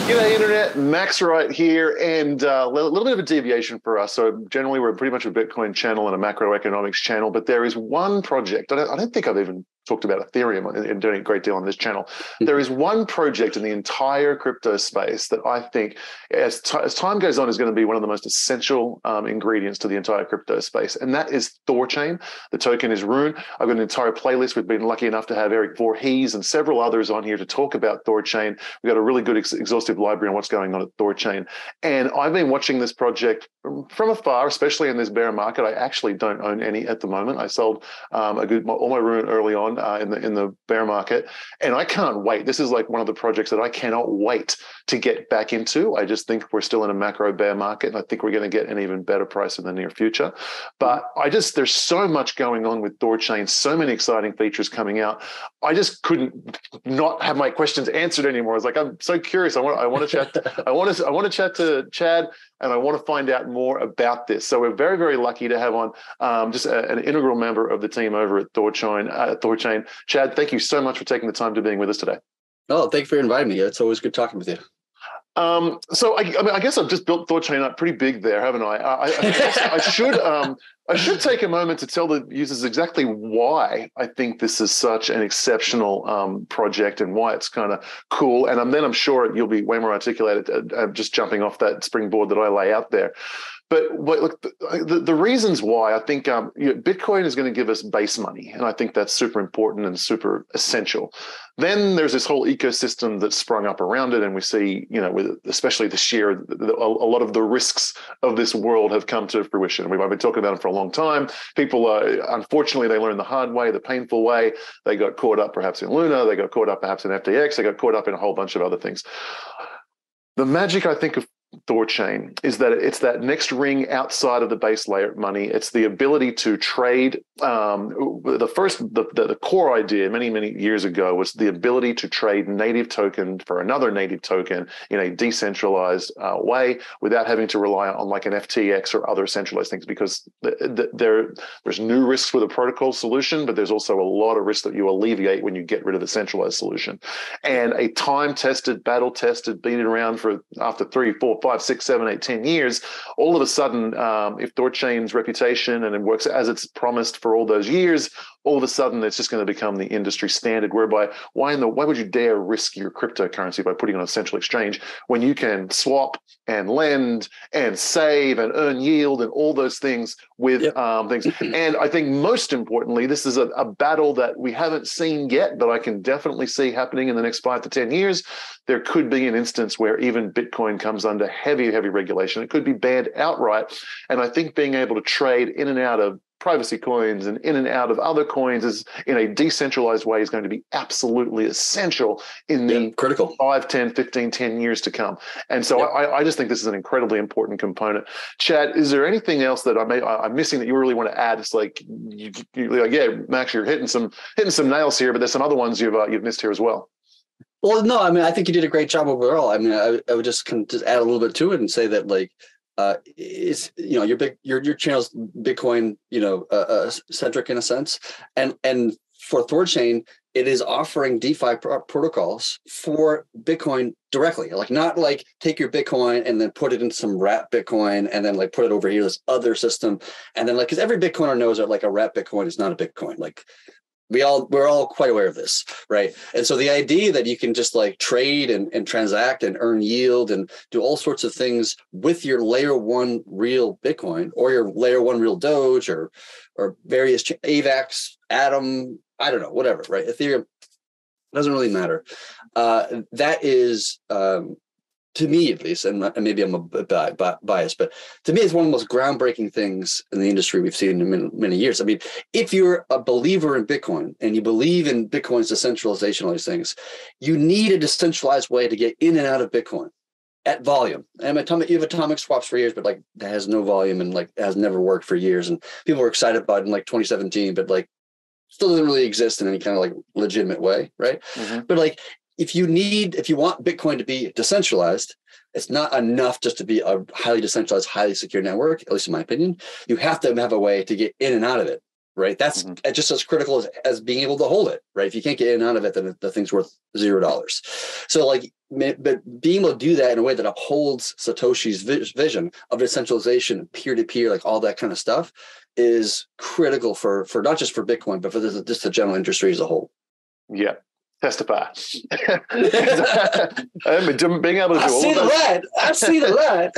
G'day, Internet. Max right here, and a little bit of a deviation for us. So generally, we're pretty much a Bitcoin channel and a macroeconomics channel, but there is one project. I don't think I've even talked about Ethereum and doing a great deal on this channel. There is one project in the entire crypto space that I think, as time goes on, is going to be one of the most essential ingredients to the entire crypto space, and that is Thorchain. The token is Rune. I've got an entire playlist. We've been lucky enough to have Eric Voorhees and several others on here to talk about Thorchain. We've got a really good exhaustive library on what's going on at Thorchain, and I've been watching this project from afar, especially in this bear market. I actually don't own any at the moment. I sold all my Rune early on in the bear market, and I can't wait. This is like one of the projects that I cannot wait to get back into. I just think we're still in a macro bear market, and I think we're going to get an even better price in the near future. But there's so much going on with Thorchain, so many exciting features coming out. I just couldn't not have my questions answered anymore. I was like, I'm so curious. I want to chat. I want to chat to Chad, and I want to find out more about this. So we're very, very lucky to have on just an integral member of the team over at Thorchain. Chad, thank you so much for taking the time to being with us today. Oh, thank you for inviting me. It's always good talking with you. So I guess I've just built Thorchain up pretty big there, haven't I? I should take a moment to tell the users exactly why I think this is such an exceptional project and why it's kind of cool. And then I'm sure you'll be way more articulated just jumping off that springboard that I lay out there. But look, the reasons why I think Bitcoin is going to give us base money, and I think that's super important and super essential. Then there's this whole ecosystem that's sprung up around it, and we see, especially this year, a lot of the risks of this world have come to fruition. I've been talking about them for a long time. People, unfortunately, they learned the hard way, the painful way. They got caught up perhaps in Luna, they got caught up perhaps in FTX, they got caught up in a whole bunch of other things. The magic, I think, of Thorchain is that it's that next ring outside of the base layer money. It's the ability to trade. The core idea many years ago was the ability to trade native token for another native token in a decentralized way without having to rely on like an FTX or other centralized things, because there's new risks with a protocol solution, but there's also a lot of risks that you alleviate when you get rid of the centralized solution. And a time-tested, battle-tested, beat it around for after 3, 4, 5, 6, 7, 8, 10 years, all of a sudden, if Thorchain's reputation and it works as it's promised for all those years, all of a sudden it's just going to become the industry standard, whereby why would you dare risk your cryptocurrency by putting it on a central exchange when you can swap and lend and save and earn yield and all those things with things. And I think most importantly, this is a battle that we haven't seen yet, but I can definitely see happening in the next 5 to 10 years. There could be an instance where even Bitcoin comes under heavy regulation. It could be banned outright. And I think being able to trade in and out of privacy coins and in and out of other coins is in a decentralized way is going to be absolutely essential in the critical 5, 10, 15, 10 years to come. And so I just think this is an incredibly important component. Chad, is there anything else that I'm missing that you really want to add? It's like, Max, you're hitting some nails here, but there's some other ones you've missed here as well. Well, no, I mean, I think you did a great job overall. I mean, I would just add a little bit to it and say that, like, it's your channel's Bitcoin centric in a sense, and for Thorchain, it is offering DeFi protocols for Bitcoin directly, like not like take your Bitcoin and then put it into some wrap Bitcoin and then like put it over here this other system, and then like because every Bitcoiner knows that like a wrap Bitcoin is not a Bitcoin, like. We're all quite aware of this, right? And so the idea that you can just like trade and transact and earn yield and do all sorts of things with your layer 1 real Bitcoin or your layer 1 real Doge or various AVAX, Atom, I don't know, whatever, right? Ethereum, doesn't really matter. That is, to me at least, and maybe I'm a bit biased, but to me, it's one of the most groundbreaking things in the industry we've seen in many years. I mean, if you're a believer in Bitcoin and you believe in Bitcoin's decentralization, all these things, you need a decentralized way to get in and out of Bitcoin at volume. And you have atomic swaps for years, but like that has no volume and like has never worked for years. And people were excited about it in like 2017, but like still doesn't really exist in any kind of like legitimate way, right? Mm-hmm. But like, if you want Bitcoin to be decentralized, it's not enough just to be a highly decentralized, highly secure network, at least in my opinion. You have to have a way to get in and out of it. right? That's just as critical as being able to hold it, right? If you can't get in and out of it, then the thing's worth $0. So like, but being able to do that in a way that upholds Satoshi's vision of decentralization, peer-to-peer, like all that kind of stuff is critical for not just for Bitcoin, but for just the general industry as a whole. Yeah. Testify. Being able to do all of those, I see the light.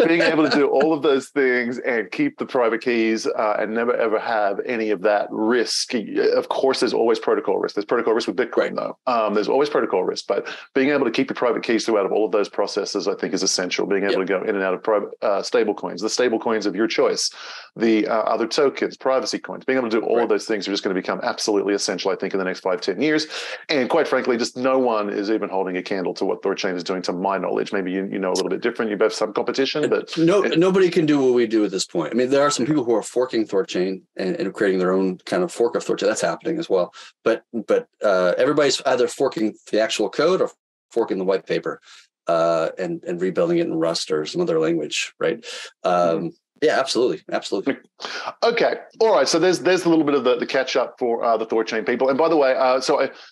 being able to do all of those things and keep the private keys and never ever have any of that risk. Of course, there's always protocol risk. There's protocol risk with Bitcoin, though. There's always protocol risk, but being able to keep your private keys throughout all of those processes, I think, is essential. Being able to go in and out of private stable coins, the stable coins of your choice, the other tokens, privacy coins. Being able to do all of those things are just going to become absolutely essential, I think, in the next 5-10 years. And quite frankly, just no one is even holding a candle to what Thorchain is doing, to my knowledge. Maybe you know a little bit different. You have some competition, but nobody can do what we do at this point. I mean, there are some people who are forking Thorchain and creating their own kind of fork of Thorchain. That's happening as well. But everybody's either forking the actual code or forking the white paper and rebuilding it in Rust or some other language, right? Yeah, absolutely. Okay, all right. So there's a little bit of the catch up for the Thorchain people. And by the way,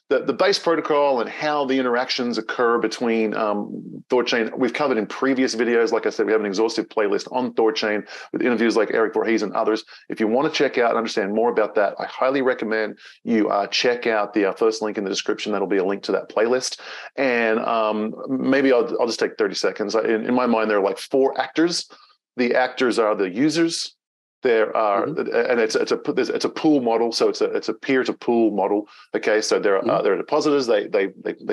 the base protocol and how the interactions occur between Thorchain, we've covered in previous videos. Like I said, we have an exhaustive playlist on Thorchain with interviews like Eric Voorhees and others. If you want to check out and understand more about that, I highly recommend you check out the first link in the description. That'll be a link to that playlist. And maybe I'll just take 30 seconds. In my mind, there are like 4 actors. The actors are the users. There are, and it's a pool model, so it's a peer-to-pool model. Okay, so there are depositors. They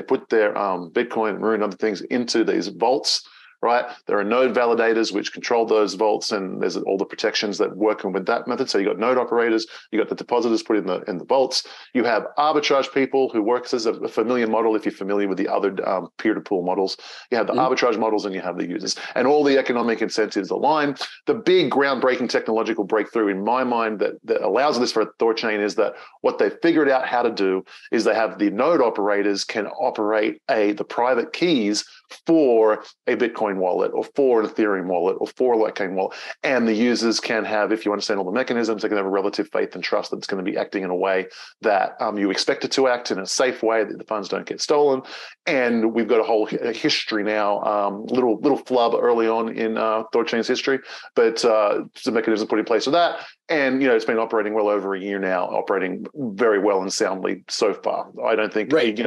put their Bitcoin, Rune, and other things into these vaults. Right, there are node validators which control those vaults, and there's all the protections that work with that method. So you got node operators, you got the depositors put in the vaults. You have arbitrage people who works as a familiar model. If you're familiar with the other peer-to-pool models, you have the arbitrage models and you have the users, and all the economic incentives align. The big groundbreaking technological breakthrough in my mind that allows this for Thorchain is that what they figured out how to do is they have the node operators can operate the private keys for a Bitcoin wallet or for an Ethereum wallet or for a Litecoin wallet. And the users can have, if you understand all the mechanisms, they can have a relative faith and trust that it's going to be acting in a way that you expect it to act, in a safe way, that the funds don't get stolen. And we've got a whole history now, little flub early on in Thorchain's history, but some mechanisms put in place for that. And, it's been operating well over a year now, operating very well and soundly so far. I don't think... Right.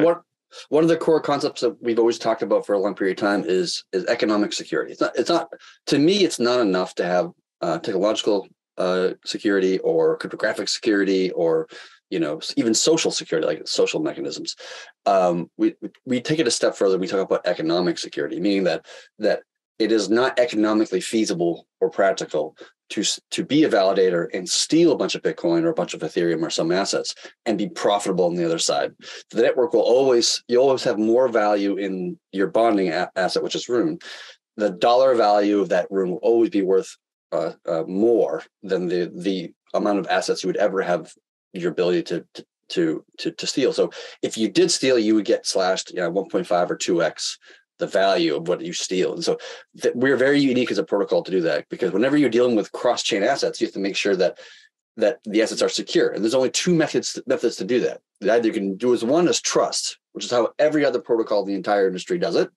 One of the core concepts that we've always talked about for a long period of time is economic security. It's not to me, it's not enough to have technological security or cryptographic security or, even social security, like social mechanisms. We take it a step further. We talk about economic security, meaning that it is not economically feasible or practical to be a validator and steal a bunch of Bitcoin or a bunch of Ethereum or some assets and be profitable on the other side. The network you always have more value in your bonding asset, which is Rune. The dollar value of that Rune will always be worth more than the amount of assets you would ever have your ability to steal. So if you did steal, you would get slashed 1.5 or 2x the value of what you steal. And so we're very unique as a protocol to do that, because whenever you're dealing with cross-chain assets, you have to make sure that the assets are secure. And there's only 2 methods to do that. Either you can do one is trust, which is how every other protocol in the entire industry does it.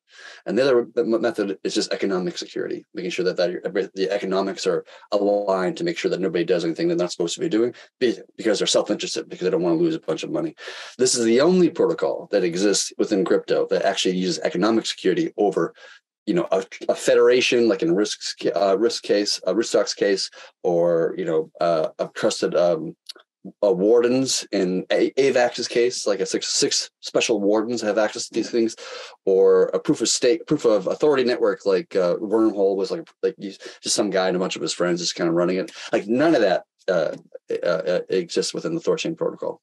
And the other method is just economic security, making sure that the economics are aligned to make sure that nobody does anything they're not supposed to be doing because they're self-interested, because they don't want to lose a bunch of money. This is the only protocol that exists within crypto that actually uses economic security over a federation, like in risk stocks case, or a trusted wardens in AVAX's case, like a six special wardens have access to these things, or a proof of authority network, like Wormhole was like just some guy and a bunch of his friends just kind of running it. Like none of that exists within the Thorchain protocol.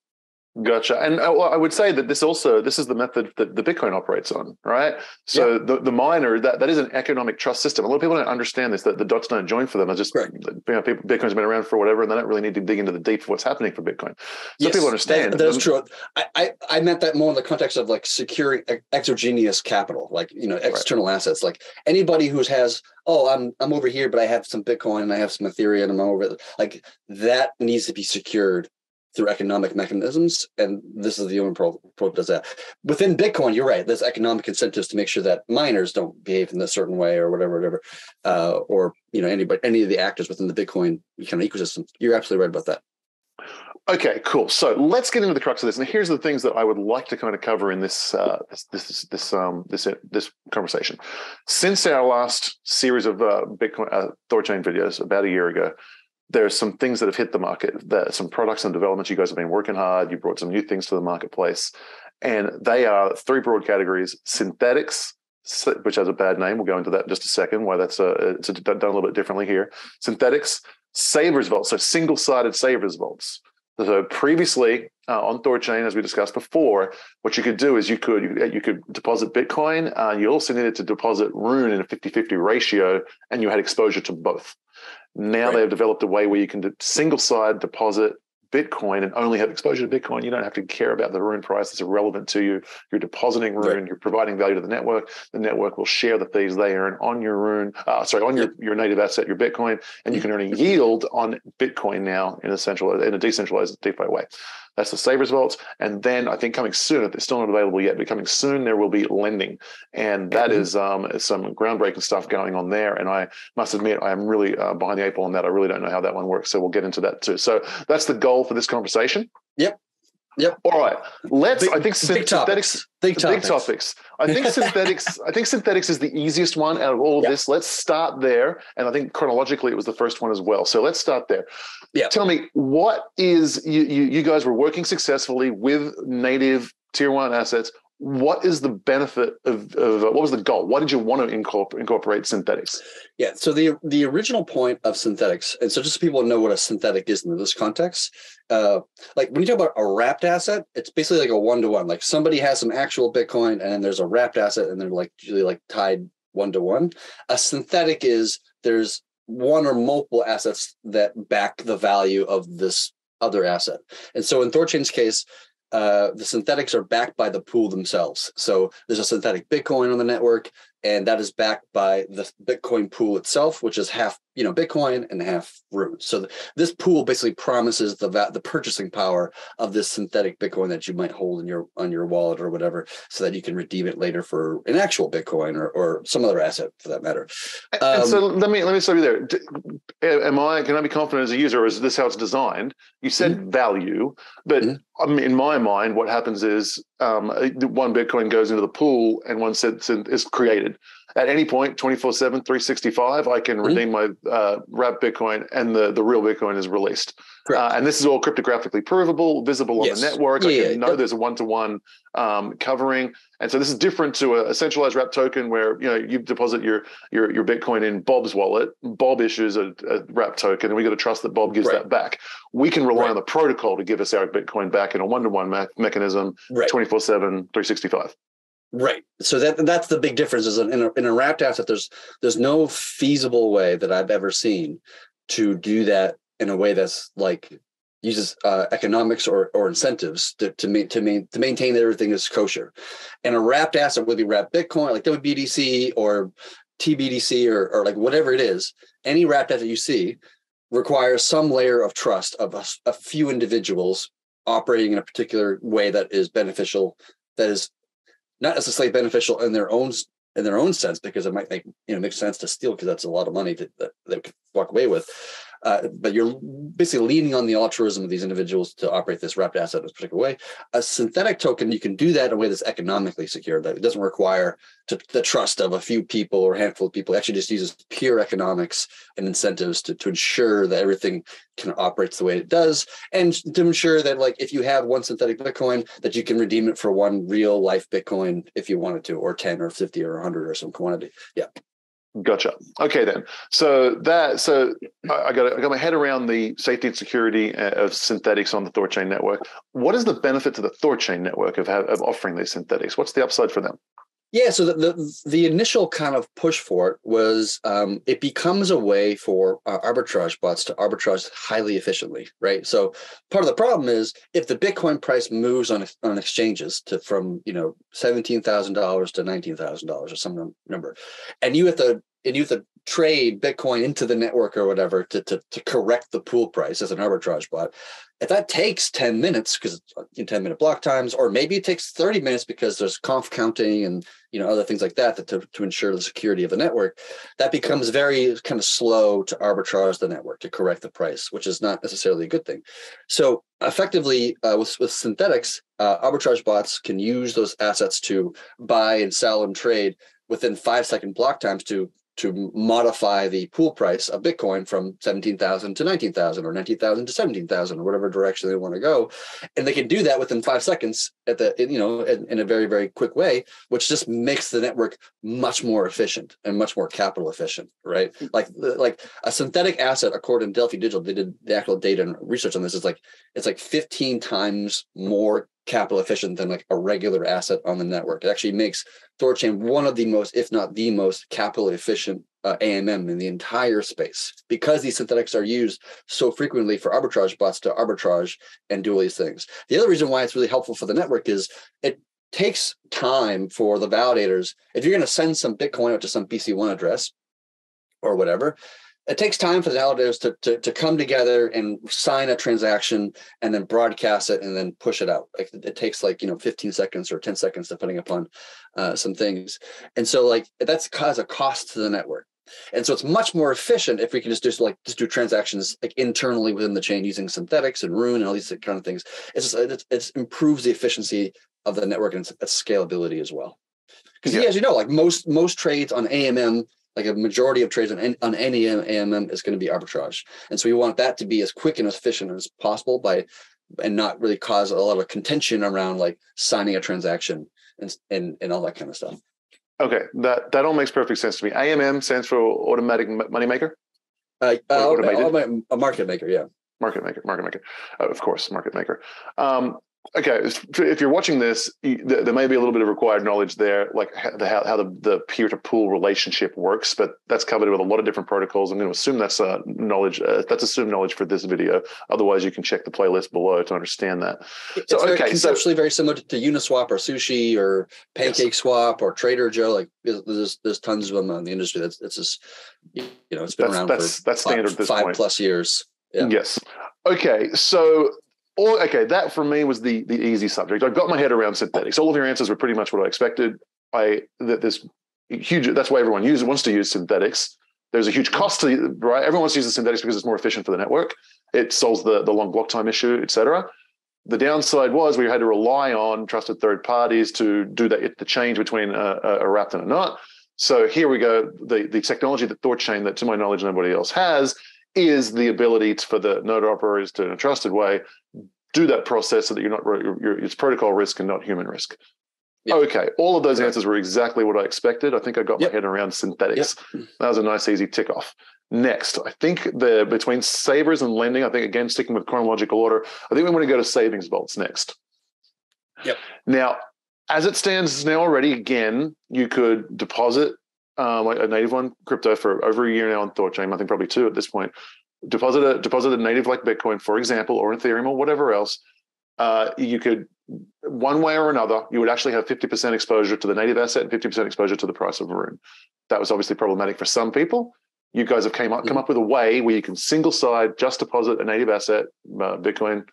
Gotcha. And well, I would say that this is the method that the Bitcoin operates on, right? So Yeah. the miner, that is an economic trust system. A lot of people don't understand this, that the dots don't join for them. It's just, Bitcoin's been around for whatever, and they don't really need to dig into the deep of what's happening for Bitcoin. So people understand. That's true. I meant that more in the context of like securing exogenous capital, like, external assets. Like anybody who has, I'm over here, but I have some Bitcoin and I have some Ethereum and I'm over, like that needs to be secured through economic mechanisms, and this is the only pro does that. Within Bitcoin, you're right. There's economic incentives to make sure that miners don't behave in a certain way or whatever, or any of the actors within the Bitcoin kind of ecosystem. You're absolutely right about that. Okay, cool. So let's get into the crux of this. And here's the things that I would like to kind of cover in this conversation. Since our last series of Bitcoin Thorchain videos about a year ago, there's some things that have hit the market, some products and developments. You guys have been working hard. You brought some new things to the marketplace. And they are three broad categories: synthetics, which has a bad name. We'll go into that in just a second, why it's done a little bit differently here. Synthetics, savers vaults, so single-sided savers vaults. So previously on Thorchain, as we discussed before, what you could do is you could deposit Bitcoin. You also needed to deposit Rune in a 50-50 ratio, and you had exposure to both. Now they've developed a way where you can single-side deposit Bitcoin and only have exposure to Bitcoin. You don't have to care about the Rune price. It's irrelevant to you. You're depositing Rune. You're providing value to the network. The network will share the fees they earn on your Rune, your native asset, your Bitcoin, and you can earn a yield on Bitcoin now in a decentralized DeFi way. That's the savers vaults. And then I think coming soon, it's still not available yet, but coming soon, there will be lending. And that is some groundbreaking stuff going on there. And I must admit, I am really behind the eight ball on that. I really don't know how that one works. So we'll get into that too. So that's the goal for this conversation. Yep. All right. Big topics. I think synthetics is the easiest one out of all of this. Let's start there. And I think chronologically it was the first one as well. So let's start there. Yeah. Tell me, what is you guys were working successfully with native tier one assets. What is the benefit of what was the goal? Why did you want to incorporate synthetics? Yeah, so the original point of synthetics, and so just so people know what a synthetic is in this context, like when you talk about a wrapped asset, it's basically like a one-to-one. Like somebody has some actual Bitcoin, and then there's a wrapped asset, and they're like usually like tied one-to-one. A synthetic is there's one or multiple assets that back the value of this other asset, and so in Thorchain's case, the synthetics are backed by the pool themselves. So there's a synthetic Bitcoin on the network, and that is backed by the Bitcoin pool itself, which is half, Bitcoin and half Rune. So this pool basically promises the purchasing power of this synthetic Bitcoin that you might hold on your wallet or whatever, so that you can redeem it later for an actual Bitcoin or some other asset for that matter. And so let me stop you there. Can I be confident as a user, or is this how it's designed? You said value, but in my mind, what happens is one Bitcoin goes into the pool and one is created. At any point, 24/7, 365, I can redeem my wrapped Bitcoin, and the real Bitcoin is released. And this is all cryptographically provable, visible on the network. I can know there's a one-to-one covering. And so this is different to a centralized wrapped token where you deposit your Bitcoin in Bob's wallet. Bob issues a wrapped token, and we got to trust that Bob gives that back. We can rely on the protocol to give us our Bitcoin back in a one-to-one mechanism, 24/7, 365. Right. So that's the big difference. Is in a wrapped asset, there's no feasible way that I've ever seen to do that in a way that's like uses economics or incentives to maintain that everything is kosher. And a wrapped asset, whether you wrap Bitcoin, like WBDC or TBDC or like whatever it is, any wrapped asset you see requires some layer of trust of a few individuals operating in a particular way that is beneficial, that is not necessarily beneficial in their own sense, because it might make sense to steal, because that's a lot of money that they could walk away with. But you're basically leaning on the altruism of these individuals to operate this wrapped asset in a particular way. A synthetic token, you can do that in a way that's economically secure, that it doesn't require the trust of a few people or a handful of people. It actually just uses pure economics and incentives to ensure that everything kind of operates the way it does, and to ensure that, like, if you have one synthetic Bitcoin, that you can redeem it for one real life Bitcoin if you wanted to, or 10 or 50 or 100 or some quantity. Yeah. Gotcha. Okay, then. I got my head around the safety and security of synthetics on the Thorchain network. What is the benefit to the Thorchain network of offering these synthetics? What's the upside for them? Yeah, so the initial kind of push for it was it becomes a way for arbitrage bots to arbitrage highly efficiently, right? So part of the problem is if the Bitcoin price moves on exchanges from $17,000 to $19,000 or some number, and you have to trade Bitcoin into the network or whatever to correct the pool price as an arbitrage bot. If that takes 10 minutes because it's 10-minute block times, or maybe it takes 30 minutes because there's conf counting and other things like that to ensure the security of the network, that becomes very kind of slow to arbitrage the network to correct the price, which is not necessarily a good thing. So effectively, with synthetics, arbitrage bots can use those assets to buy and sell and trade within 5-second block times to modify the pool price of Bitcoin from 17,000 to 19,000 or 19,000 to 17,000 or whatever direction they want to go. And they can do that within 5 seconds in a very, very quick way, which just makes the network much more efficient and much more capital efficient, right? Like a synthetic asset, according to DeFi Digital, they did the actual data and research on this, it's like 15 times more capital efficient than like a regular asset on the network. It actually makes Thorchain one of the most, if not the most capital efficient AMM in the entire space, because these synthetics are used so frequently for arbitrage bots to arbitrage and do all these things. The other reason why it's really helpful for the network is it takes time for the validators. If you're going to send some Bitcoin out to some BC1 address or whatever, it takes time for the validators to come together and sign a transaction and then broadcast it and then push it out. Like it takes 15 seconds or 10 seconds depending upon some things. And so that's cause a cost to the network. And so it's much more efficient if we can just do transactions internally within the chain using synthetics and Rune and all these kind of things. It improves the efficiency of the network and its scalability as well. Because as you know, most trades on AMM, like a majority of trades on any AMM is going to be arbitrage. And so we want that to be as quick and as efficient as possible and not really cause a lot of contention around signing a transaction and all that kind of stuff. Okay, that all makes perfect sense to me. AMM stands for automatic money maker? A market maker, yeah. Market maker. Of course, market maker. Okay, if you're watching this, there may be a little bit of required knowledge there, like how the peer-to-pool relationship works, but that's covered with a lot of different protocols. I'm going to assume that's knowledge. That's assumed knowledge for this video. Otherwise, you can check the playlist below to understand that. It's conceptually very similar to Uniswap or Sushi or PancakeSwap or Trader Joe. There's tons of them in the industry. It's just it's been around for standard at this point. 5+ years. Yeah. Yes. Okay. So. That for me was the easy subject. I got my head around synthetics. All of your answers were pretty much what I expected. That's why everyone wants to use synthetics. There's a huge cost to right. Everyone wants to use the synthetics because it's more efficient for the network. It solves the long block time issue, etc. The downside was we had to rely on trusted third parties to do the change between a wrapped and a nut. So here we go. The technology that Thorchain, that to my knowledge nobody else has, is the ability for the node operators to, in a trusted way, do that process so that it's protocol risk and not human risk. Yep. Okay, all of those answers were exactly what I expected. I think I got my head around synthetics. Yep. That was a nice, easy tick off. Next, I think between savers and lending, I think, again, sticking with chronological order, I think we want to go to savings vaults next. Yep. Now, as it stands now already, again, you could deposit a native one crypto for over a year now on Thorchain, I think probably 2 at this point. Deposit a native like Bitcoin, for example, or Ethereum or whatever else. You could, one way or another, you would actually have 50% exposure to the native asset and 50% exposure to the price of Rune. That was obviously problematic for some people. You guys have come up with a way where you can single side just deposit a native asset, Bitcoin,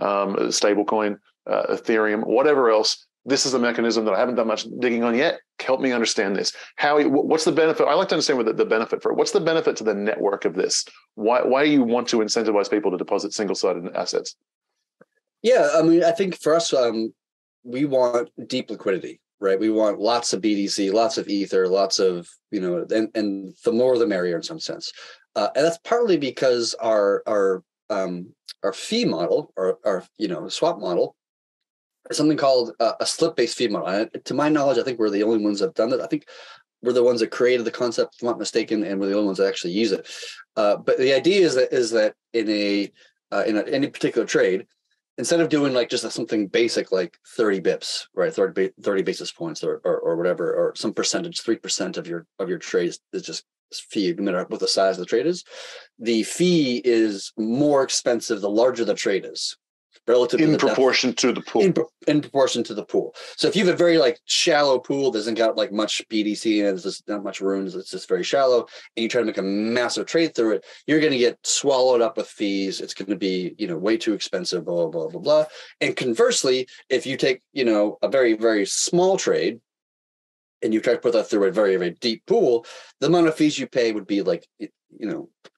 stablecoin, Ethereum, whatever else. This is a mechanism that I haven't done much digging on yet. Help me understand this. What's the benefit? I like to understand what the benefit for it. What's the benefit to the network of this? Why do you want to incentivize people to deposit single-sided assets? Yeah, I mean, I think for us, we want deep liquidity, right? We want lots of BTC, lots of Ether, lots of, and the more the merrier in some sense. And that's partly because our fee model, or our swap model, something called a slip-based fee model. And to my knowledge, I think we're the only ones that have done that. I think we're the ones that created the concept, if I'm not mistaken, and we're the only ones that actually use it. But the idea is that in any particular trade, instead of doing like just something basic like 30 bips, right, 30 basis points or whatever, or some percentage, 3% of your trade is just fee, no matter what the size of the trade is. The fee is more expensive the larger the trade is, relative in to proportion to the pool. In proportion to the pool. So if you have a very like shallow pool that hasn't got like much BDC and there's not much runes, it's just very shallow, and you try to make a massive trade through it, you're going to get swallowed up with fees. It's going to be, way too expensive, blah, blah, blah, blah. And conversely, if you take, a very, very small trade and you try to put that through a very, very deep pool, the amount of fees you pay would be like,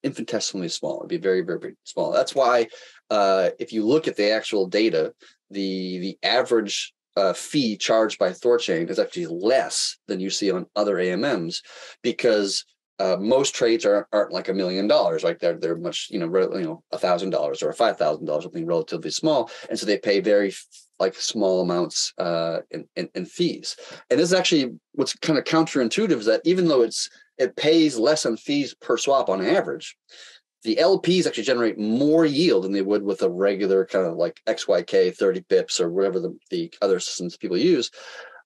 infinitesimally small. It'd be very, very, very small. That's why if you look at the actual data, the average fee charged by Thorchain is actually less than you see on other AMMs, because most trades aren't like $1 million, right? They're much, $1,000 or $5,000, something relatively small, and so they pay very like small amounts in fees. And this is actually what's kind of counterintuitive, is that even though it pays less on fees per swap on average, the LPs actually generate more yield than they would with a regular kind of like XYK 30 pips or whatever the other systems people use.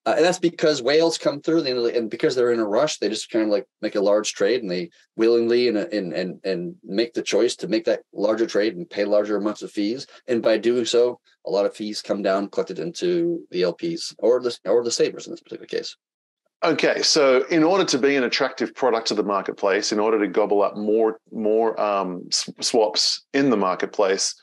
And that's because whales come through, and because they're in a rush, they just kind of like make a large trade, and they willingly and make the choice to make that larger trade and pay larger amounts of fees. And by doing so, a lot of fees come down, collected into the LPs or the savers in this particular case. Okay, so in order to be an attractive product to the marketplace, in order to gobble up more swaps in the marketplace,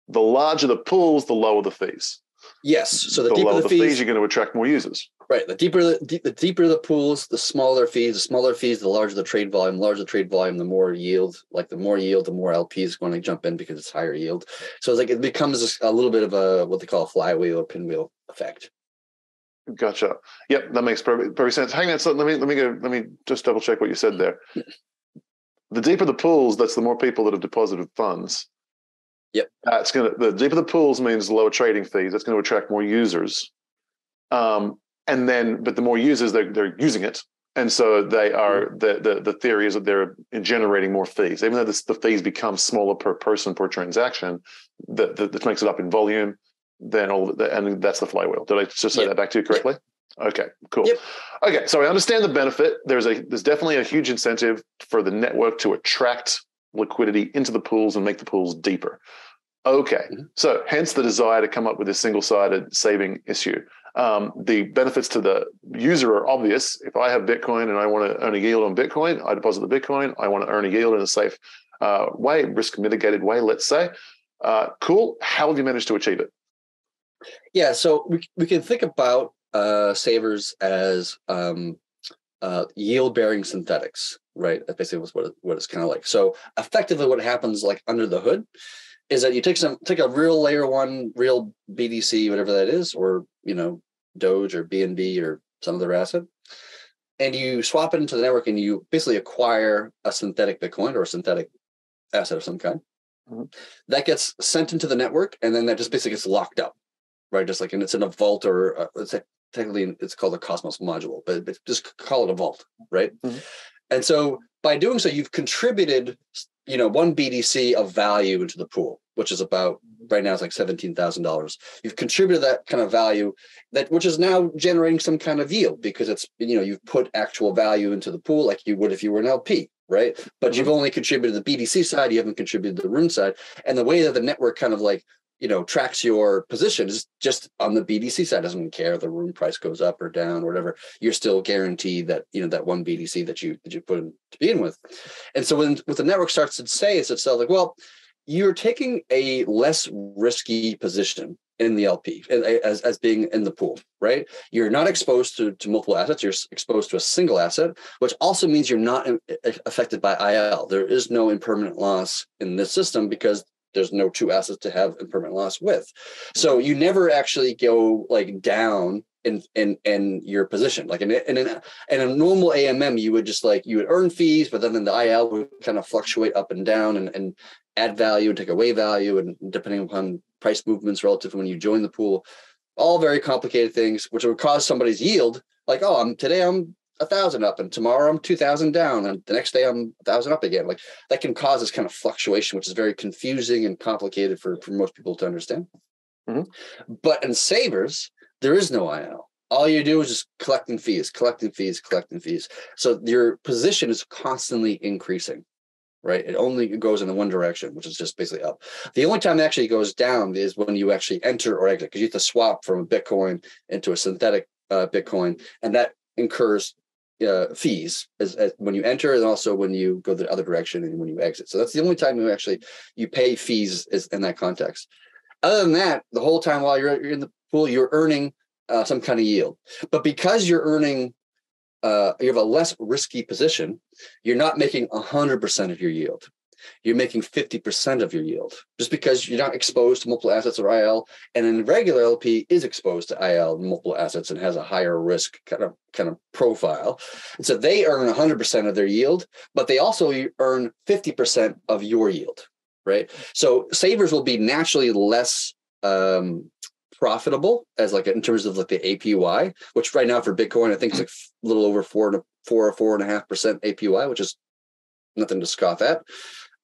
the larger the pools, the lower the fees. Yes. So the deeper lower the fees, you're going to attract more users. Right. The deeper the pools, the smaller fees. The smaller fees, the larger the trade volume. The larger the trade volume, the more yield. Like the more yield, the more LP is going to jump in because it's higher yield. So it's like it becomes a little bit of a what they call a flywheel or pinwheel effect. Gotcha. Yep, that makes perfect sense. Hang on, so let me just double check what you said there. The deeper the pools, that's the more people that have deposited funds. Yep. The deeper the pools means lower trading fees. That's going to attract more users. But the more users, they're using it, and so they are. The theory is that they're generating more fees, even though the fees become smaller per person per transaction. That makes it up in volume. Then and that's the flywheel. Did I just say that back to you correctly? Yep. Okay, cool. Yep. Okay, so I understand the benefit. There's definitely a huge incentive for the network to attract liquidity into the pools and make the pools deeper. Okay, so hence the desire to come up with a single-sided saving issue. The benefits to the user are obvious. If I have Bitcoin and I want to earn a yield on Bitcoin, I deposit the Bitcoin. I want to earn a yield in a safe way, risk mitigated way, let's say. Cool. How have you managed to achieve it? Yeah, so we can think about savers as yield-bearing synthetics, right? That's basically what it's kind of like. So effectively, what happens like under the hood is that you take a real layer one, real BDC, whatever that is, or Doge or BNB or some other asset, and you swap it into the network, and you basically acquire a synthetic Bitcoin or a synthetic asset of some kind. Mm-hmm. That gets sent into the network, and then that just basically gets locked up. Right, just like, and it's in a vault, or technically it's called a Cosmos module, but just call it a vault, right? Mm-hmm. And so by doing so, you've contributed, one BDC of value into the pool, which is about right now it's like $17,000. You've contributed that kind of value, which is now generating some kind of yield because it's you've put actual value into the pool like you would if you were an LP, right? But you've only contributed the BDC side, you haven't contributed the Rune side, and the way that the network kind of like tracks your position is just on the BDC side. Doesn't care if the Rune price goes up or down or whatever. You're still guaranteed that that one BDC that you put in to begin with. And so when what the network starts to say is itself like, well, you're taking a less risky position in the LP as being in the pool, right? You're not exposed to multiple assets. You're exposed to a single asset, which also means you're not affected by IL. There is no impermanent loss in this system because there's no two assets to have impermanent loss with. So you never actually go like down in your position. Like in a normal AMM, you would earn fees, but then the IL would kind of fluctuate up and down and add value and take away value, and depending upon price movements relative to when you join the pool, all very complicated things, which would cause somebody's yield. Like, today I'm 1,000 up, and tomorrow I'm 2,000 down, and the next day I'm 1,000 up again. Like that can cause this kind of fluctuation, which is very confusing and complicated for most people to understand. Mm-hmm. But in savers, there is no IL. All you do is just collecting fees. So your position is constantly increasing, right? It only goes in the one direction, which is just basically up. The only time it actually goes down is when you actually enter or exit, because you have to swap from a Bitcoin into a synthetic Bitcoin, and that incurs fees as when you enter, and also when you go the other direction and when you exit. So that's the only time you pay fees is in that context. Other than that, the whole time while you're in the pool, you're earning some kind of yield. But because you're earning, you have a less risky position, you're not making 100% of your yield. You're making 50% of your yield, just because you're not exposed to multiple assets or IL. And then regular LP is exposed to IL and multiple assets and has a higher risk kind of profile. And so they earn 100% of their yield, but they also earn 50% of your yield, right? So savers will be naturally less profitable as like in terms of like the APY, which right now for Bitcoin, I think it's like a little over 4 or 4.5% APY, which is nothing to scoff at.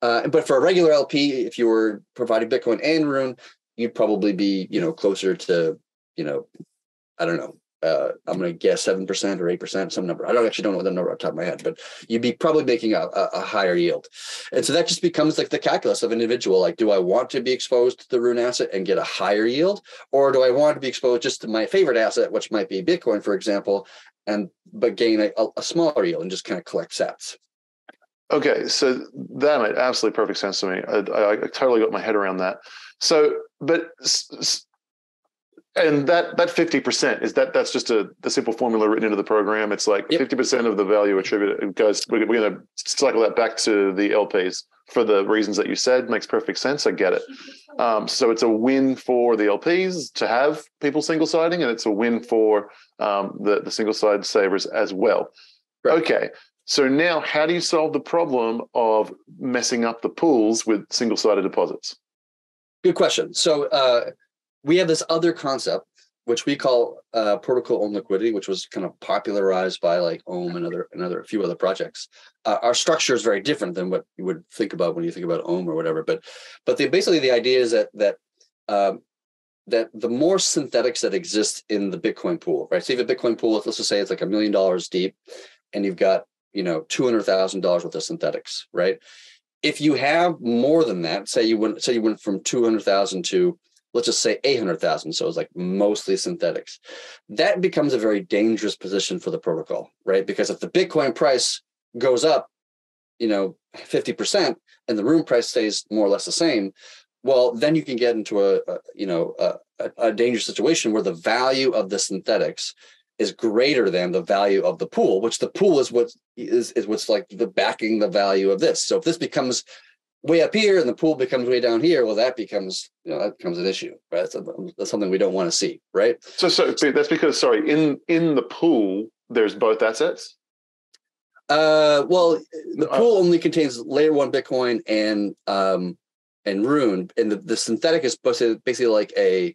But for a regular LP, if you were providing Bitcoin and Rune, you'd probably be, closer to, I don't know. I'm going to guess 7% or 8%, some number. I don't know the number off the top of my head, but you'd be probably making a higher yield. And so that just becomes like the calculus of an individual. Like, do I want to be exposed to the Rune asset and get a higher yield? Or do I want to be exposed just to my favorite asset, which might be Bitcoin, for example, but gain a smaller yield and just kind of collect sats? Okay, so that made absolutely perfect sense to me. I totally got my head around that. So, and that 50% that's just the simple formula written into the program. It's like 50% of the value attributed goes. We're going to cycle that back to the LPs for the reasons that you said. Makes perfect sense. I get it. So it's a win for the LPs to have people single siding, and it's a win for the single side savers as well. Right. Okay. So now, how do you solve the problem of messing up the pools with single-sided deposits? Good question. So we have this other concept, which we call protocol-owned liquidity, which was kind of popularized by like Ohm and a few other projects. Our structure is very different than what you would think about when you think about Ohm or whatever. But basically the idea is that the more synthetics that exist in the Bitcoin pool, right? So you have a Bitcoin pool, let's just say it's like $1 million deep, and you've got $200,000 worth of synthetics, right? If you have more than that, say you went from 200,000 to, let's just say 800,000, so it's like mostly synthetics, that becomes a very dangerous position for the protocol, right? Because if the Bitcoin price goes up, 50%, and the Rune price stays more or less the same, well, then you can get into a dangerous situation where the value of the synthetics is greater than the value of the pool, which the pool is what's like the backing the value of this. So if this becomes way up here and the pool becomes way down here, well, that becomes an issue, right? That's something we don't want to see, right? So that's because, in the pool there's both assets. Well, the pool only contains layer 1 Bitcoin and Rune, and the synthetic is basically like a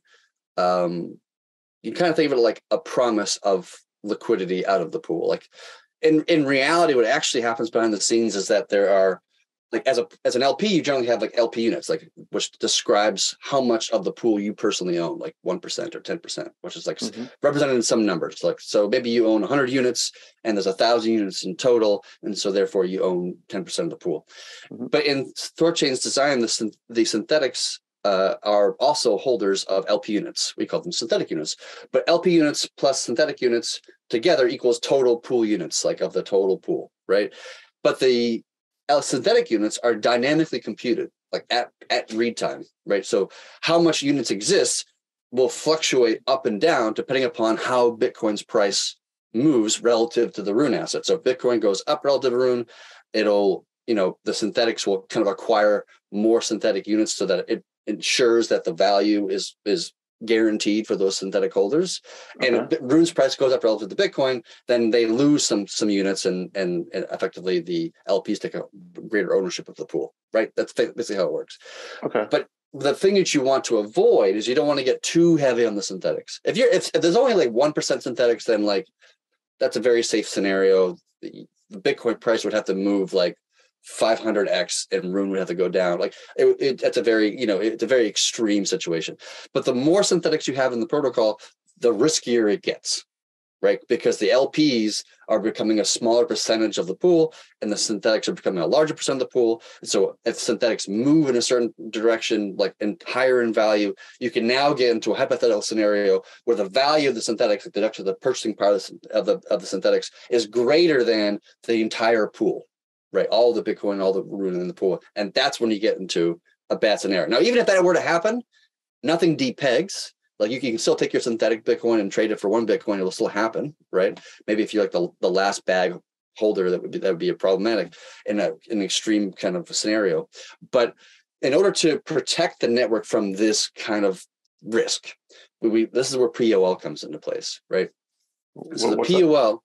you kind of think of it like a promise of liquidity out of the pool. Like in reality, what actually happens behind the scenes is that there are, like, as an LP, you generally have like LP units, like, which describes how much of the pool you personally own, like 1% or 10%, which is like represented in some numbers. Like, so maybe you own 100 units and there's 1,000 units in total, and so therefore you own 10% of the pool. But in Thorchain's design, the synthetics are also holders of LP units. We call them synthetic units, but LP units plus synthetic units together equals total pool units, like of the total pool, right? But the synthetic units are dynamically computed, like at read time, right? So how much units exist will fluctuate up and down depending upon how Bitcoin's price moves relative to the Rune asset. So if Bitcoin goes up relative to Rune, it'll, the synthetics will kind of acquire more synthetic units so that it ensures that the value is guaranteed for those synthetic holders. Okay. And if Rune's price goes up relative to Bitcoin, then they lose some units, and effectively the LPs take a greater ownership of the pool, right? That's basically how it works. Okay. But the thing that you want to avoid is you don't want to get too heavy on the synthetics. If there's only like 1% synthetics, then like that's a very safe scenario. The Bitcoin price would have to move like 500x and Rune would have to go down. Like that's a very, it's a very extreme situation. But the more synthetics you have in the protocol, the riskier it gets, right? Because the LPs are becoming a smaller percentage of the pool and the synthetics are becoming a larger percent of the pool. And so if synthetics move in a certain direction, like higher in value, you can now get into a hypothetical scenario where the value of the synthetics, like deduction of the purchasing part of the synthetics, is greater than the entire pool, right? All the Bitcoin, all the Rune in the pool. And that's when you get into a bad scenario. Now, even if that were to happen, nothing depegs. Like you can still take your synthetic Bitcoin and trade it for one Bitcoin, it'll still happen, right? Maybe if you're like the last bag holder, that would be a problematic in an extreme kind of scenario. But in order to protect the network from this kind of risk, this is where POL comes into place, right? So the POL.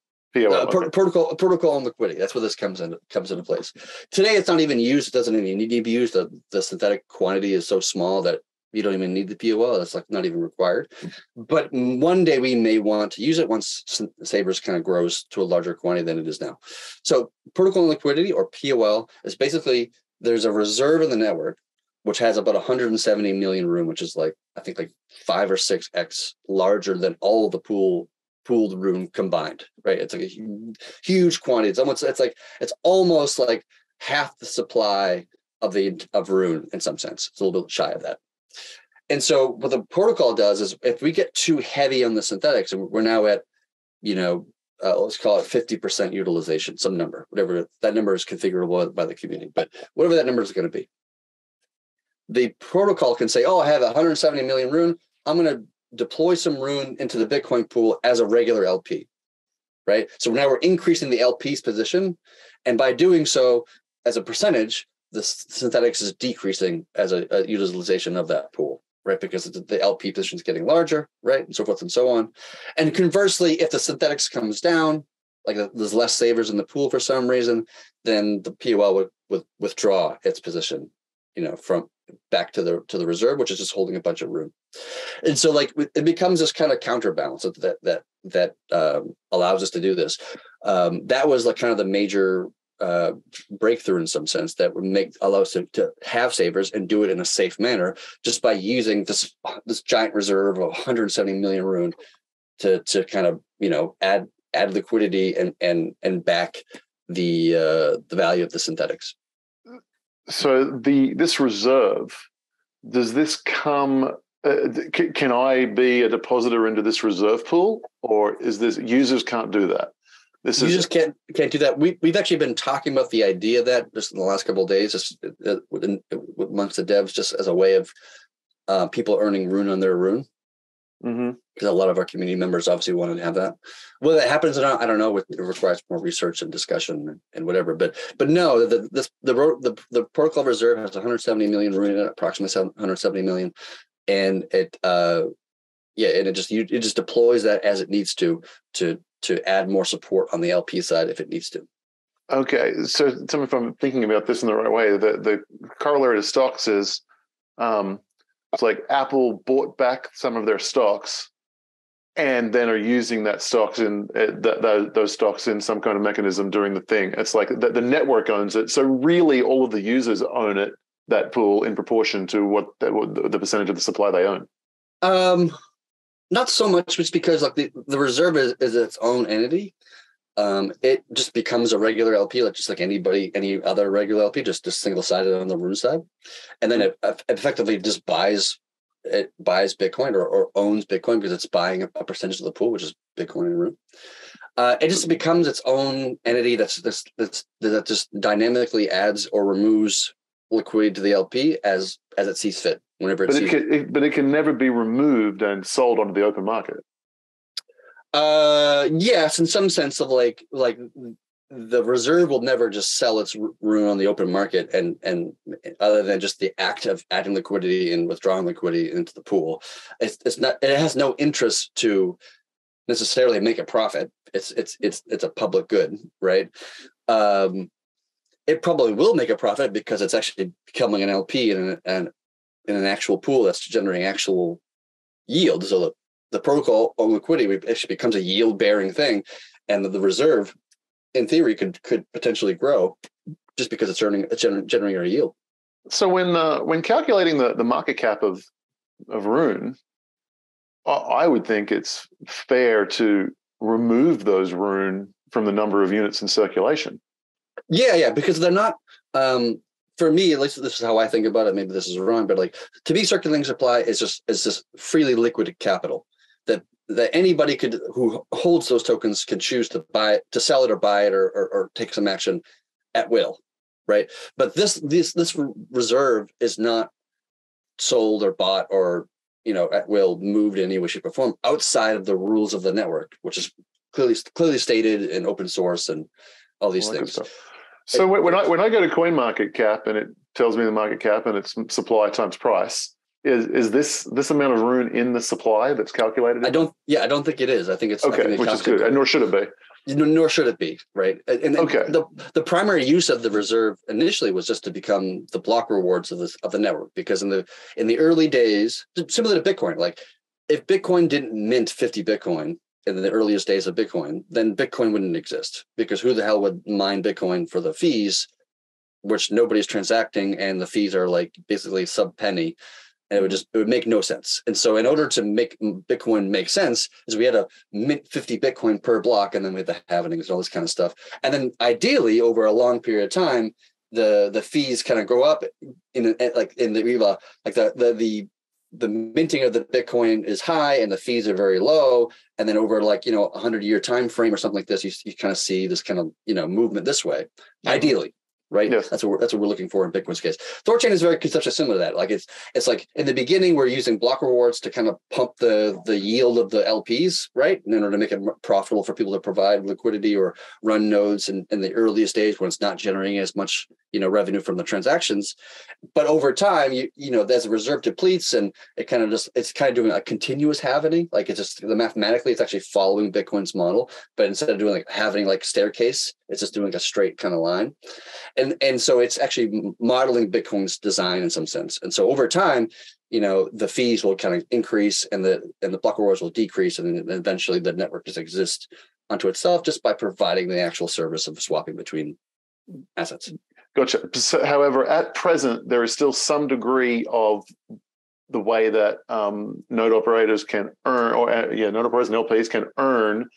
Protocol and liquidity. That's where this comes into place. Today, it's not even used. It doesn't even need to be used. The synthetic quantity is so small that you don't even need the POL. That's like not even required. But one day we may want to use it once Savers kind of grows to a larger quantity than it is now. So protocol and liquidity, or POL, is basically there's a reserve in the network which has about 170 million Rune, which is like I think like 5 or 6x larger than all of the pooled Rune combined, right? It's like a huge quantity. It's almost like half the supply of Rune in some sense. It's a little bit shy of that. And so what the protocol does is if we get too heavy on the synthetics, and we're now at, let's call it 50% utilization, some number, whatever that number is configurable by the community, but whatever that number is going to be, the protocol can say, oh, I have 170 million Rune. I'm going to deploy some Rune into the Bitcoin pool as a regular LP, right? So now we're increasing the LP's position. And by doing so, as a percentage, the synthetics is decreasing as a utilization of that pool, right? Because the LP position is getting larger, right? And so forth and so on. And conversely, if the synthetics comes down, like there's less savers in the pool for some reason, then the POL would withdraw its position, from back to the reserve, which is just holding a bunch of Rune. And so like it becomes this kind of counterbalance that allows us to do this. That was like kind of the major breakthrough in some sense that would allow us to have savers and do it in a safe manner just by using this giant reserve of 170 million Rune to kind of add liquidity and back the value of the synthetics. So this reserve, does this come? Can I be a depositor into this reserve pool, or is this users can't do that? Users can't do that. We've actually been talking about the idea of that just in the last couple of days, just amongst the devs, just as a way of people earning Rune on their Rune. Because a lot of our community members obviously wanted to have that. Whether that happens or not, I don't know. It requires more research and discussion and whatever. But no, the protocol reserve has 170 million Rune, approximately 170 million, and it just deploys that as it needs to add more support on the LP side if it needs to. Okay, so tell me if I'm thinking about this in the right way. The corollary to stocks is it's like Apple bought back some of their stocks and then are using that stocks in those stocks in some kind of mechanism during the thing. It's like the network owns it. So really all of the users own it, that pool, in proportion to what the percentage of the supply they own. Not so much, just because like the reserve is its own entity. It just becomes a regular LP, like just like any other regular LP, just single-sided on the Rune side, and then it effectively just buys Bitcoin or owns Bitcoin because it's buying a percentage of the pool, which is Bitcoin and Rune. It just becomes its own entity that just dynamically adds or removes liquidity to the LP as it sees fit whenever it sees fit. But it can never be removed and sold onto the open market. Yes, in some sense of like the reserve will never just sell its Rune on the open market and other than just the act of adding liquidity and withdrawing liquidity into the pool. It has no interest to necessarily make a profit. It's a public good, right? It probably will make a profit because it's actually becoming an LP in an actual pool that's generating actual yield. So the protocol on liquidity actually becomes a yield-bearing thing, and the reserve, in theory, could potentially grow just because it's generating a yield. So when calculating the market cap of Rune, I would think it's fair to remove those Rune from the number of units in circulation. Yeah, because they're not. For me, at least this is how I think about it. Maybe this is wrong, but like to be circulating supply is just freely liquid capital that anybody who holds those tokens can choose to buy it, to sell it or buy it or take some action at will, right? But this reserve is not sold or bought or at will moved in any way, shape, or form outside of the rules of the network, which is clearly stated in open source and all these things. So when I go to CoinMarketCap and it tells me the market cap and it's supply times price, is this amount of Rune in the supply that's calculated? I don't think it is. I think it's okay, which is good, and nor should it be. Nor should it be, right? And okay. The primary use of the reserve initially was just to become the block rewards of the network, because in the early days, similar to Bitcoin, like if Bitcoin didn't mint 50 Bitcoin in the earliest days of Bitcoin, then Bitcoin wouldn't exist, because who the hell would mine Bitcoin for the fees, which nobody's transacting, and the fees are like basically sub penny. And it would make no sense. And so in order to make Bitcoin make sense, is we had to mint 50 Bitcoin per block, and then we had the halvings and all this kind of stuff. And then ideally over a long period of time, the fees kind of grow up the minting of the Bitcoin is high and the fees are very low. And then over 100-year time frame or something like this, you kind of see this kind of movement this way, ideally. Right. Yes. That's what we're looking for in Bitcoin's case. Thorchain is very conceptually similar to that. Like it's like in the beginning, we're using block rewards to kind of pump the yield of the LPs, right? In order to make it profitable for people to provide liquidity or run nodes in the earliest days when it's not generating as much, revenue from the transactions. But over time, as the reserve depletes and it's kind of doing a continuous halvening. Like it's just mathematically, it's actually following Bitcoin's model, but instead of doing like halvening like staircase, it's just doing a straight kind of line. And so it's actually modeling Bitcoin's design in some sense. And so over time, the fees will kind of increase and the block rewards will decrease, and then eventually the network just exists unto itself just by providing the actual service of swapping between assets. Gotcha. So, however, at present, there is still some degree of the way that node operators can earn, node operators and LPs can earn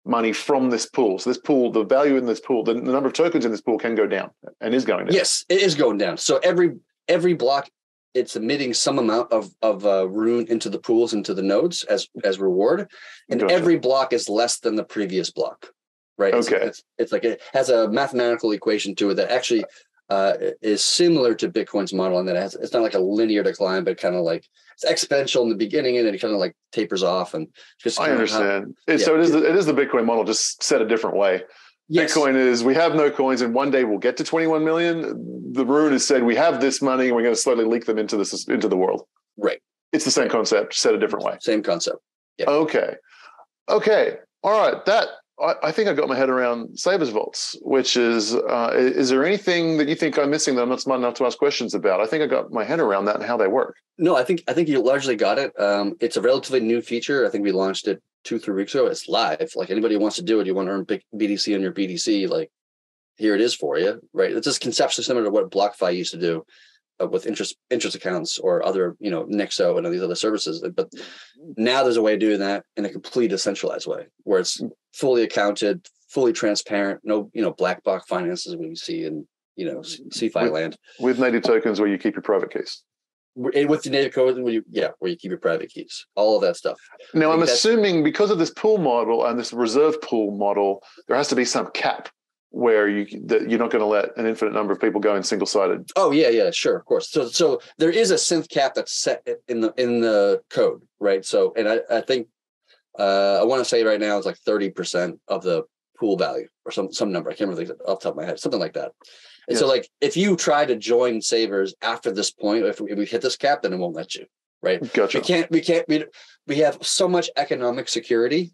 money from this pool. So this pool, the value in this pool, the number of tokens in this pool can go down and is going down. Yes, it is going down. So every block, it's emitting some amount of Rune into the pools, into the nodes as reward. And Gotcha. Every block is less than the previous block, right? Okay. It's like it has a mathematical equation to it that actually is similar to Bitcoin's model, and that it's not like a linear decline, but kind of like it's exponential in the beginning, and then it kind of like tapers off. And just I understand. So it is the Bitcoin model, just said a different way. Yes. Bitcoin is, we have no coins, and one day we'll get to 21 million. The Rune has said we have this money, and we're going to slowly leak them into the world. Right. It's the same concept, said a different way. Same concept. Yeah. Okay. All right. I think I got my head around Savers Vaults, which is there anything that you think I'm missing that I'm not smart enough to ask questions about? I think I got my head around that and how they work. No, I think you largely got it. It's a relatively new feature. I think we launched it 2-3 weeks ago. It's live. Like anybody who wants to do it, you want to earn big BTC on your BTC, like here it is for you, right? It's just conceptually similar to what BlockFi used to do with interest accounts or other, Nexo and all these other services. But now there's a way of doing that in a complete decentralized way, where it's fully accounted, fully transparent, no, black box finances we see in, CeFi land. With native tokens where you keep your private keys. With the native code, where you keep your private keys, all of that stuff. Now, I'm assuming because of this pool model and this reserve pool model, there has to be some cap where you're not going to let an infinite number of people go in single-sided. Oh yeah, sure, of course. So there is a synth cap that's set in the code, right? So, and I think I want to say right now it's like 30% of the pool value or some number. I can't remember off the top of my head, something like that. And yes. So like if you try to join Savers after this point, if we hit this cap, then it won't let you, right? Gotcha. We have so much economic security,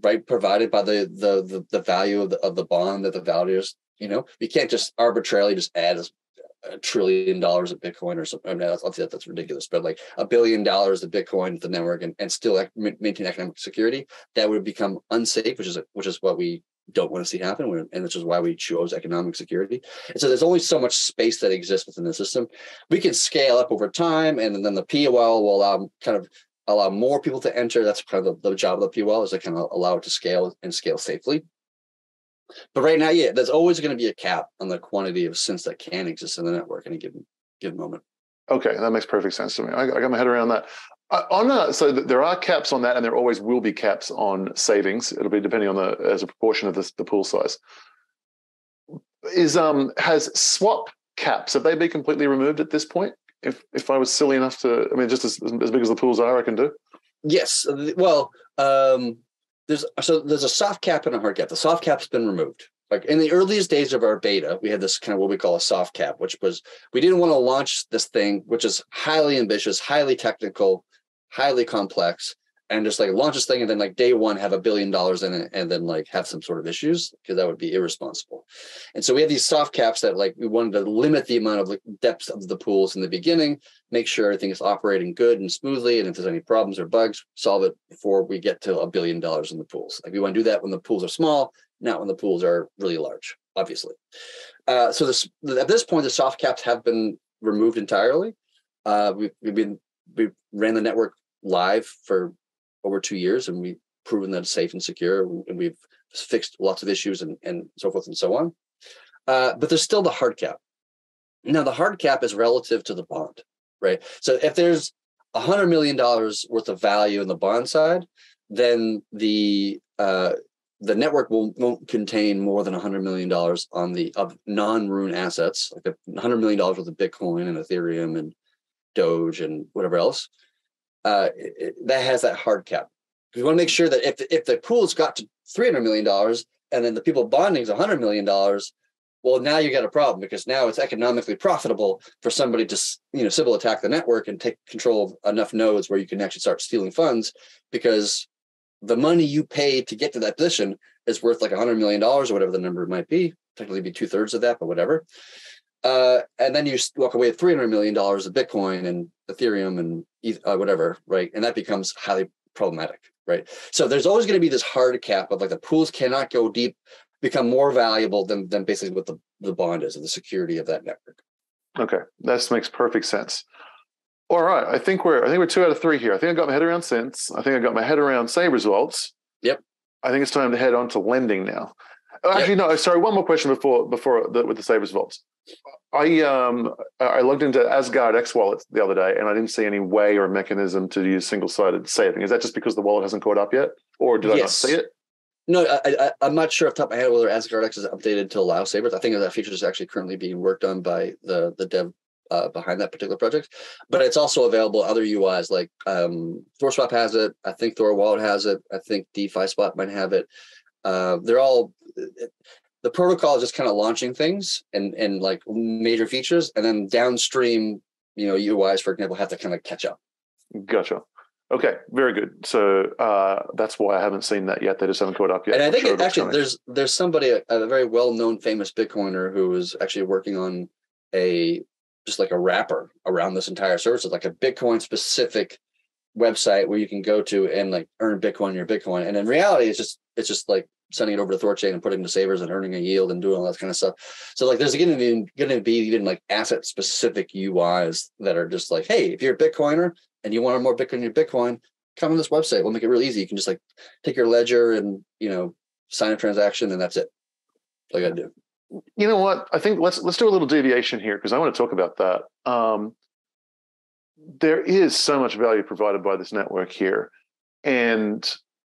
right, provided by the value of the bond that the values, we can't just arbitrarily just add $1 trillion of Bitcoin or something. I mean, that's ridiculous, but like $1 billion of Bitcoin to the network and still maintain economic security, that would become unsafe, which is what we don't want to see happen, and which is why we chose economic security. And so there's only so much space that exists within the system. We can scale up over time, and then the POL will allow more people to enter. That's kind of the job of the POL, is to kind of allow it to scale and scale safely. But right now, yeah, there's always going to be a cap on the quantity of synths that can exist in the network at any given moment. Okay, that makes perfect sense to me. I got my head around that. So there are caps on that, and there always will be caps on savings. It'll be depending on as a proportion of the pool size. Has swap caps, have they been completely removed at this point? If I was silly enough to, I mean, just as big as the pools are, I can do. Yes. Well, there's a soft cap and a hard cap. The soft cap's been removed. Like in the earliest days of our beta, we had this kind of what we call a soft cap, which was, we didn't want to launch this thing, which is highly ambitious, highly technical, highly complex, and just like launch this thing and then like day one have $1 billion in it and then like have some sort of issues, because that would be irresponsible. And so we had these soft caps that like we wanted to limit the amount of like depth of the pools in the beginning, make sure everything is operating good and smoothly, and if there's any problems or bugs, solve it before we get to $1 billion in the pools. Like we want to do that when the pools are small, not when the pools are really large, obviously. So at this point, the soft caps have been removed entirely. We ran the network live for over 2 years, and we've proven that it's safe and secure, and we've fixed lots of issues and so forth and so on. But there's still the hard cap. Now, the hard cap is relative to the bond, right? So if there's $100 million worth of value in the bond side, then the network won't contain more than $100 million of non-Rune assets, like $100 million worth of Bitcoin and Ethereum and Doge and whatever else. That has that hard cap. We want to make sure that if the pool's got to $300 million and then the people bonding is $100 million, well, now you got a problem, because now it's economically profitable for somebody to Sybil attack the network and take control of enough nodes where you can actually start stealing funds, because the money you paid to get to that position is worth like $100 million or whatever the number might be. Technically be 2/3 of that, but whatever. And then you walk away with $300 million of Bitcoin and Ethereum and whatever, right? And that becomes highly problematic, right? So there's always going to be this hard cap of like the pools cannot go deep, become more valuable than basically what the bond is, and the security of that network. Okay, that makes perfect sense. All right, I think we're 2 out of 3 here. I think I got my head around synths. I think I got my head around Sabre's vaults. Yep. I think it's time to head on to lending now. Actually, no. Sorry, one more question before with the Sabre's vaults. I logged into Asgard X Wallet the other day, and I didn't see any way or mechanism to use single-sided saving. Is that just because the wallet hasn't caught up yet, or did I not see it? No, I'm not sure off the top of my head whether Asgard X is updated to allow Sabres. I think that feature is actually currently being worked on by the dev behind that particular project, but it's also available in other UIs like ThorSwap has it. I think Thor Wallet has it. I think DeFi Spot might have it. They're all, the protocol is just kind of launching things and like major features, and then downstream, UIs, for example, have to kind of catch up. Gotcha. Okay, very good. So that's why I haven't seen that yet. They just haven't caught up yet. And I think there's somebody, a very well-known famous Bitcoiner, who is actually working on just like a wrapper around this entire service. It's like a Bitcoin specific website where you can go to and like earn Bitcoin on your Bitcoin. And in reality, it's just like sending it over to Thorchain and putting it into Sabres and earning a yield and doing all that kind of stuff. So like there's going to be even like asset specific UIs that are just like, hey, if you're a Bitcoiner and you want more Bitcoin in your Bitcoin, come on this website. We'll make it real easy. You can just like take your ledger and, sign a transaction, and that's it. That's all you got to do. You know what? I think let's do a little deviation here, because I want to talk about that. There is so much value provided by this network here, and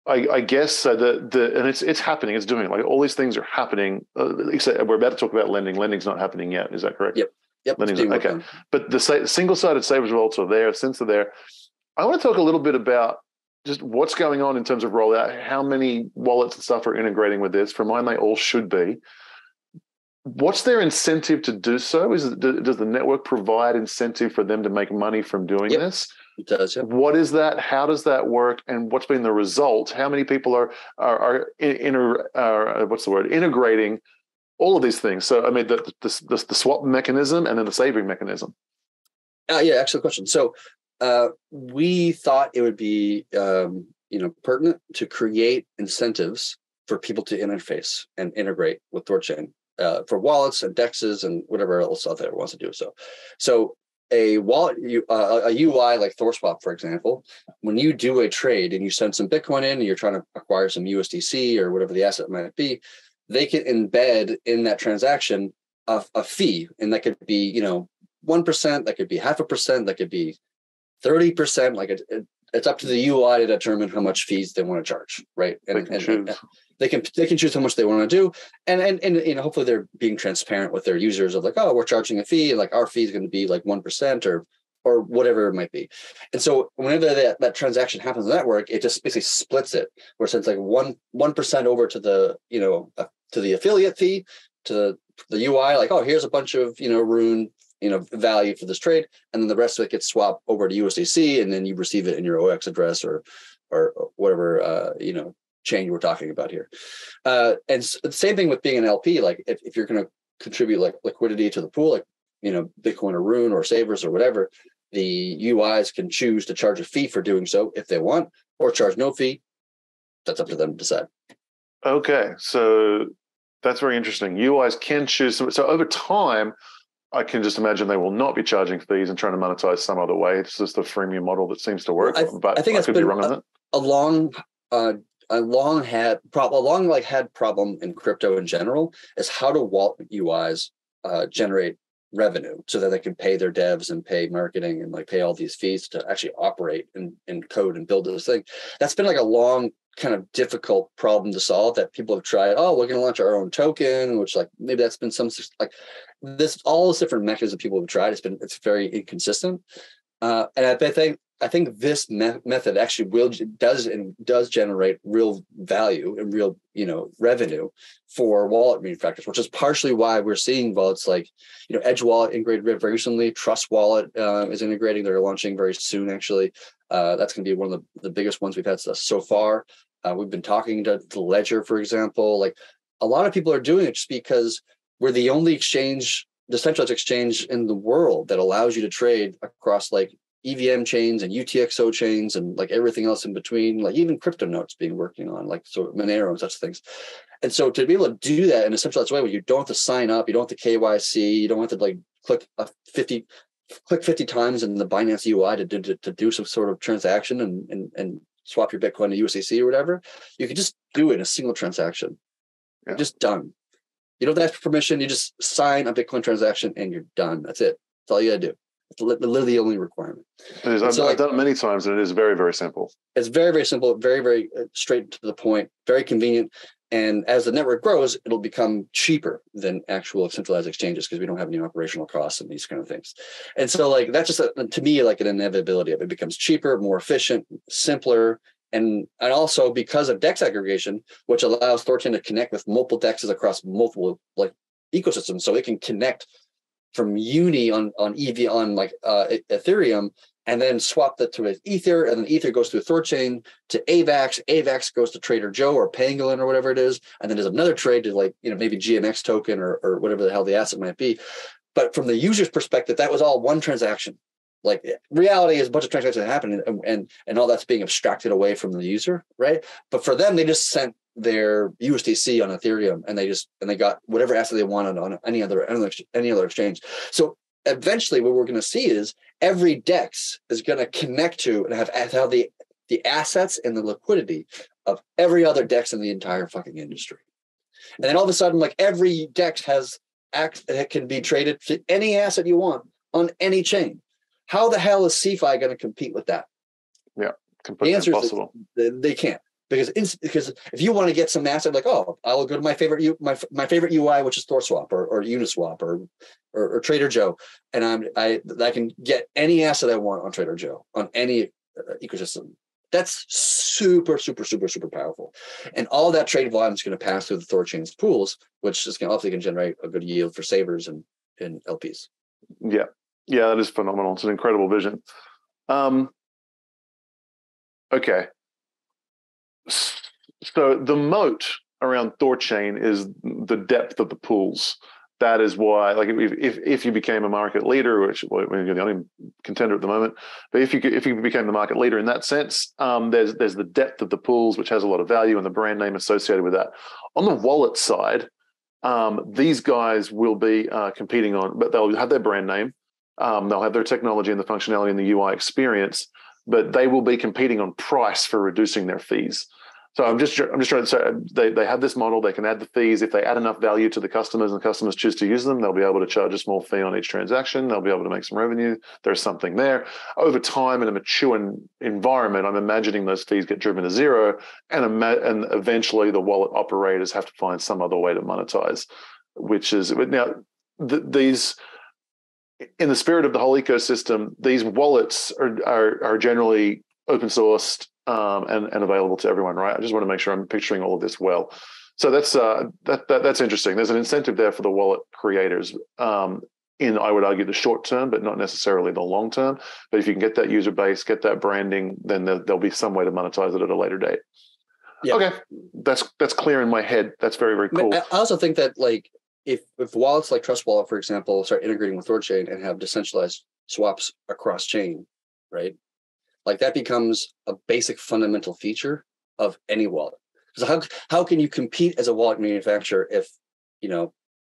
I guess and it's happening. It's doing it. Like all these things are happening. Except we're about to talk about lending. Lending's not happening yet. Is that correct? Yep. Okay. But the single-sided Sabres vaults are there. Synths are there. I want to talk a little bit about just what's going on in terms of rollout. How many wallets and stuff are integrating with this? For mine, they all should be. What's their incentive to do so? Does the network provide incentive for them to make money from doing this? It does. Yeah. What is that? How does that work? And what's been the result? How many people are integrating all of these things. So, I mean, the swap mechanism and then the saving mechanism. Yeah, excellent question. So we thought it would be pertinent to create incentives for people to interface and integrate with Thorchain for wallets and dexes and whatever else out there wants to do so. So a wallet, a UI like ThorSwap, for example, when you do a trade and you send some Bitcoin in and you're trying to acquire some USDC or whatever the asset might be, they can embed in that transaction a fee, and that could be 1%, that could be 0.5%, that could be 30%. Like it's up to the UI to determine how much fees they want to charge, right? And they can choose how much they want to do, and hopefully they're being transparent with their users of like, oh, we're charging a fee, and like our fee is going to be like 1% or whatever it might be. And so whenever that transaction happens on the network, it just basically splits it, where it's like 1% over to the to the affiliate fee, to the UI, like, oh, here's a bunch of Rune value for this trade, and then the rest of it gets swapped over to USDC, and then you receive it in your OX address or whatever chain you were talking about here. And the same thing with being an LP. Like if you're going to contribute like liquidity to the pool, like Bitcoin or Rune or Savers or whatever, the UIs can choose to charge a fee for doing so if they want, or charge no fee. That's up to them to decide. Okay, so that's very interesting. UIs can choose. So over time, I can just imagine they will not be charging fees and trying to monetize some other way. It's just the freemium model that seems to work. But I think I could be wrong on that. A long had problem in crypto in general is how do wallet UIs generate revenue so that they can pay their devs and pay marketing and like pay all these fees to actually operate and code and build this thing. That's been like a long kind of difficult problem to solve that people have tried. Oh, we're going to launch our own token, which like maybe that's been some like this, all these different mechanisms people have tried. It's very inconsistent. And I think this method actually does generate real value and real revenue for wallet manufacturers, which is partially why we're seeing wallets like Edge Wallet integrated very recently. Trust Wallet is integrating. They're launching very soon, actually. That's going to be one of the biggest ones we've had so far. We've been talking to Ledger, for example. Like a lot of people are doing it just because we're the only decentralized exchange in the world that allows you to trade across like EVM chains and UTXO chains and like everything else in between, like even crypto notes being working on like Monero and such things. And so to be able to do that in a centralized way where you don't have to sign up, you don't have to KYC, you don't have to like click 50 times in the Binance UI to do some sort of transaction and swap your Bitcoin to USDC or whatever, you can just do it in a single transaction. Yeah. You're just done. You don't have to ask for permission. You just sign a Bitcoin transaction and you're done. That's it. That's all you got to do. It's literally the only requirement. It is. I've done it many times, and it is very, very simple. It's very, very simple, very, very straight to the point, very convenient. And as the network grows, it'll become cheaper than actual centralized exchanges because we don't have any operational costs and these kind of things. And so, like that's just to me like an inevitability of it. It becomes cheaper, more efficient, simpler. And also because of DEX aggregation, which allows Thorchain to connect with multiple DEXs across multiple like ecosystems, so it can connect from Uni on Ethereum, and then swap that to Ether, and then Ether goes through Thorchain to AVAX. AVAX goes to Trader Joe or Pangolin or whatever it is, and then there's another trade to like maybe GMX token or whatever the hell the asset might be. But from the user's perspective, that was all one transaction. Like reality is a bunch of transactions happening, and all that's being abstracted away from the user, right? But for them, they just sent their USDC on Ethereum, and they got whatever asset they wanted on any other exchange. So eventually, what we're going to see is every DEX is going to connect to and have the assets and the liquidity of every other DEX in the entire fucking industry. And then all of a sudden, like every DEX it can be traded to any asset you want on any chain. How the hell is CeFi going to compete with that? Yeah, completely impossible. They can't. Because if you want to get some asset, like, oh, I'll go to my favorite UI, which is ThorSwap or Uniswap or Trader Joe, and I can get any asset I want on Trader Joe on any ecosystem. That's super, super, super, super powerful, and all that trade volume is going to pass through the Thorchain's pools, which is going to generate a good yield for savers and LPs. Yeah, that is phenomenal. It's an incredible vision. Okay. So the moat around Thorchain is the depth of the pools. That is why, like, if you became a market leader, which you're the only contender at the moment, but if you became the market leader in that sense, there's the depth of the pools, which has a lot of value, and the brand name associated with that. On the wallet side, these guys will be competing on, but they'll have their brand name, they'll have their technology and the functionality and the UI experience, but they will be competing on price for reducing their fees. So I'm just trying to say they have this model. They can add the fees. If they add enough value to the customers and customers choose to use them, they'll be able to charge a small fee on each transaction. They'll be able to make some revenue. There's something there. Over time, in a mature environment, I'm imagining those fees get driven to zero, and eventually the wallet operators have to find some other way to monetize, which is now these. In the spirit of the whole ecosystem, these wallets are generally open sourced and available to everyone, right? I just want to make sure I'm picturing all of this well. So that's interesting. There's an incentive there for the wallet creators in, I would argue, the short term, but not necessarily the long term. But if you can get that user base, get that branding, then there'll be some way to monetize it at a later date. Yeah. Okay, that's clear in my head. That's very, very cool. I also think that, like, if wallets like Trust Wallet, for example, start integrating with Thorchain and have decentralized swaps across chain, right? Like, that becomes a basic fundamental feature of any wallet. So how can you compete as a wallet manufacturer if,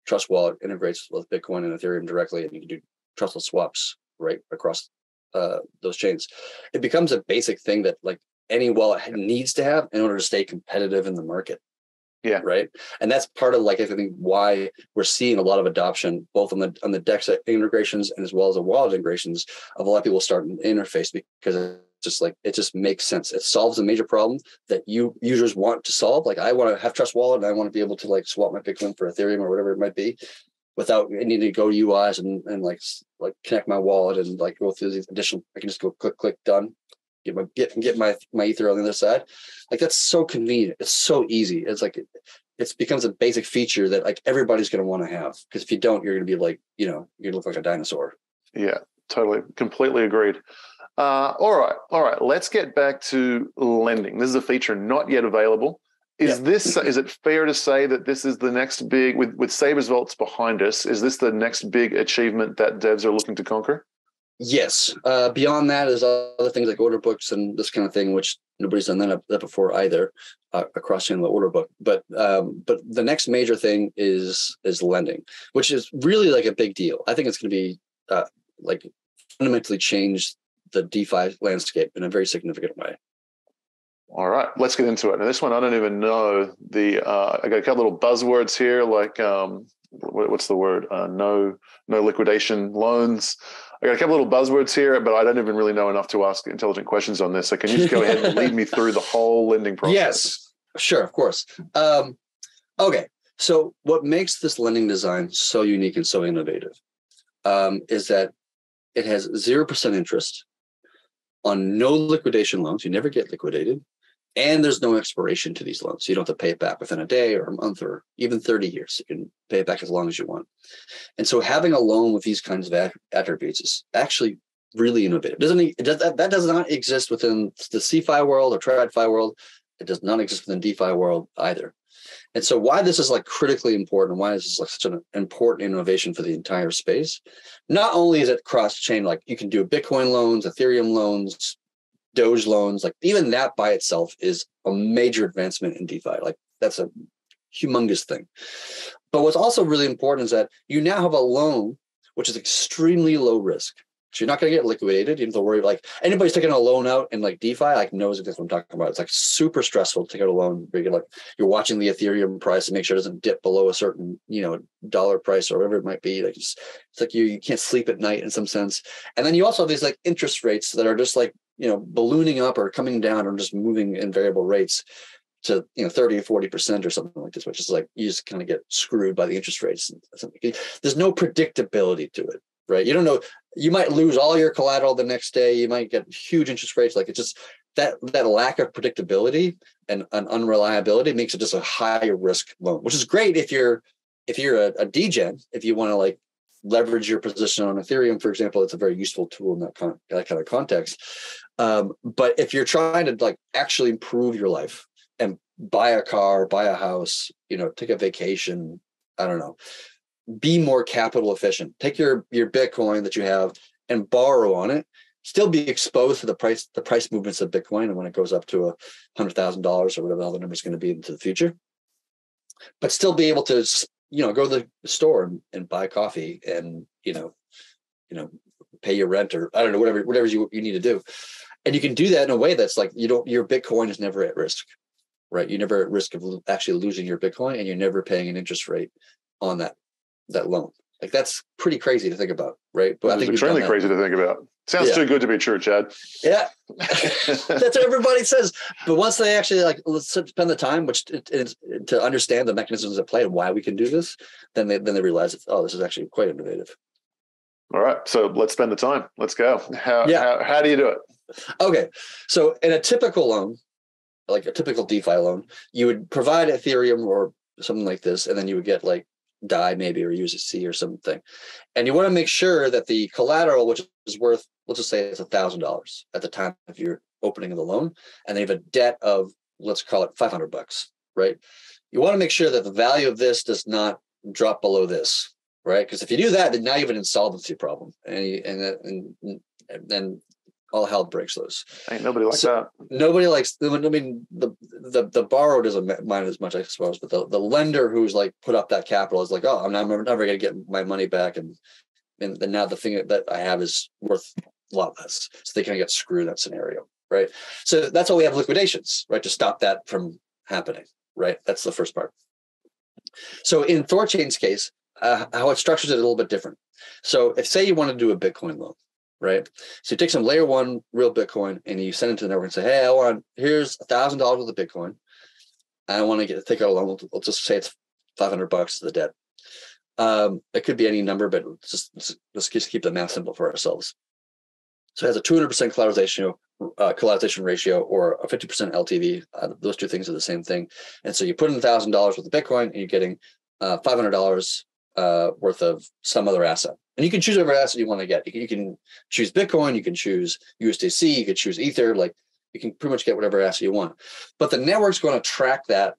Trust Wallet integrates with Bitcoin and Ethereum directly, and you can do trustless swaps right across those chains? It becomes a basic thing that, like, any wallet needs to have in order to stay competitive in the market. Yeah. Right. And that's part of, like, I think why we're seeing a lot of adoption, both on the DEX integrations and as well as the wallet integrations, of a lot of people starting to interface, because it just makes sense. It solves a major problem that users want to solve. Like, I want to have Trust Wallet and I want to be able to, like, swap my Bitcoin for Ethereum or whatever it might be without needing to go to UIs and like connect my wallet and, like, go through these additional. I can just go click done. Get my Ether on the other side. Like, that's so convenient. It's so easy. It's like it becomes a basic feature that, like, everybody's going to want to have, because if you don't, you're going to be like, you're going to look like a dinosaur. Yeah, totally, completely agreed. All right. Let's get back to lending. This is a feature not yet available. Is it fair to say that this is the next big, with Sabre's vaults behind us, is this the next big achievement that devs are looking to conquer? Yes. Beyond that is other things like order books and this kind of thing, which nobody's done that before either, across the order book. But the next major thing is lending, which is really, like, a big deal. I think it's going to be like fundamentally change the DeFi landscape in a very significant way. All right, let's get into it. Now, this one, I don't even know I got a couple little buzzwords here, like what's the word? No liquidation loans. I got a couple little buzzwords here, but I don't even really know enough to ask intelligent questions on this. So can you just go ahead and lead me through the whole lending process? Yes, sure, of course. Okay, so what makes this lending design so unique and so innovative is that it has 0% interest on no liquidation loans. You never get liquidated. And there's no expiration to these loans. So you don't have to pay it back within a day or a month or even 30 years. You can pay it back as long as you want. And so having a loan with these kinds of attributes is actually really innovative. That does not exist within the CeFi world or TradFi world. It does not exist within DeFi world either. And so why this is, like, critically important, why this is, like, such an important innovation for the entire space, not only is it cross-chain, like, you can do Bitcoin loans, Ethereum loans, Doge loans, like, even that by itself is a major advancement in DeFi. Like, that's a humongous thing. But what's also really important is that you now have a loan which is extremely low risk. So you're not going to get liquidated. You don't have to worry. Like, anybody's taking a loan out in, like, DeFi, like, knows exactly what I'm talking about. It's, like, super stressful to take out a loan where you're watching the Ethereum price to make sure it doesn't dip below a certain, dollar price or whatever it might be. Like, it's like you can't sleep at night in some sense. And then you also have these, like, interest rates that are just, like, ballooning up or coming down or just moving in variable rates to 30 or 40% or something like this, which is like, you just kind of get screwed by the interest rates. There's no predictability to it, right? You don't know, you might lose all your collateral the next day. You might get huge interest rates. Like, it's just that lack of predictability and unreliability makes it just a higher risk loan, which is great if you're a degen, if you want to, like, leverage your position on Ethereum, for example. It's a very useful tool in that kind of context. But if you're trying to, like, actually improve your life and buy a car, buy a house, take a vacation. I don't know. Be more capital efficient. Take your Bitcoin that you have and borrow on it. Still be exposed to the price movements of Bitcoin, and when it goes up to $100,000 or whatever the other number is going to be into the future, but still be able to go to the store and buy coffee and pay your rent, or I don't know, whatever you need to do. And you can do that in a way that's like your Bitcoin is never at risk, right? You're never at risk of actually losing your Bitcoin, and you're never paying an interest rate on that loan. Like, that's pretty crazy to think about, right? But I think extremely crazy to think about. Sounds too good to be true, Chad. Yeah, that's what everybody says. But once they actually let's spend the time, which to understand the mechanisms at play and why we can do this, then they realize this is actually quite innovative. All right, so let's spend the time. Let's go. How do you do it? Okay, so in a typical loan, like a typical DeFi loan, you would provide Ethereum or something like this, and then you would get like DAI maybe, or USDC or something. And you want to make sure that the collateral, which is worth, let's just say it's $1,000 at the time of your opening of the loan, and they have a debt of, let's call it $500, right? You want to make sure that the value of this does not drop below this, right? Because if you do that, then now you have an insolvency problem, and then all hell breaks loose. Ain't nobody like that. Nobody likes. I mean, the borrower doesn't mind as much, I suppose, but the lender who's like put up that capital is like, oh, I'm never going to get my money back, and now the thing that I have is worth a lot less, so they kind of get screwed in that scenario, right? So that's why we have liquidations, right, to stop that from happening, right? That's the first part. So in Thorchain's case, how it structures it a little bit different. So if, say, you want to do a Bitcoin loan, right? So you take some layer one real Bitcoin and you send it to the network and say, hey, here's $1,000 worth of Bitcoin. I want to take out a loan. Let's just say it's $500 to the debt. It could be any number, but let's just keep the math simple for ourselves. So it has a 200% collateralization ratio or a 50% LTV. Those two things are the same thing. And so you put in $1,000 worth of Bitcoin and you're getting $500 worth of some other asset. And you can choose whatever asset you want to get. You can choose Bitcoin, you can choose USDC, you could choose Ether. Like, you can pretty much get whatever asset you want. But the network's going to track that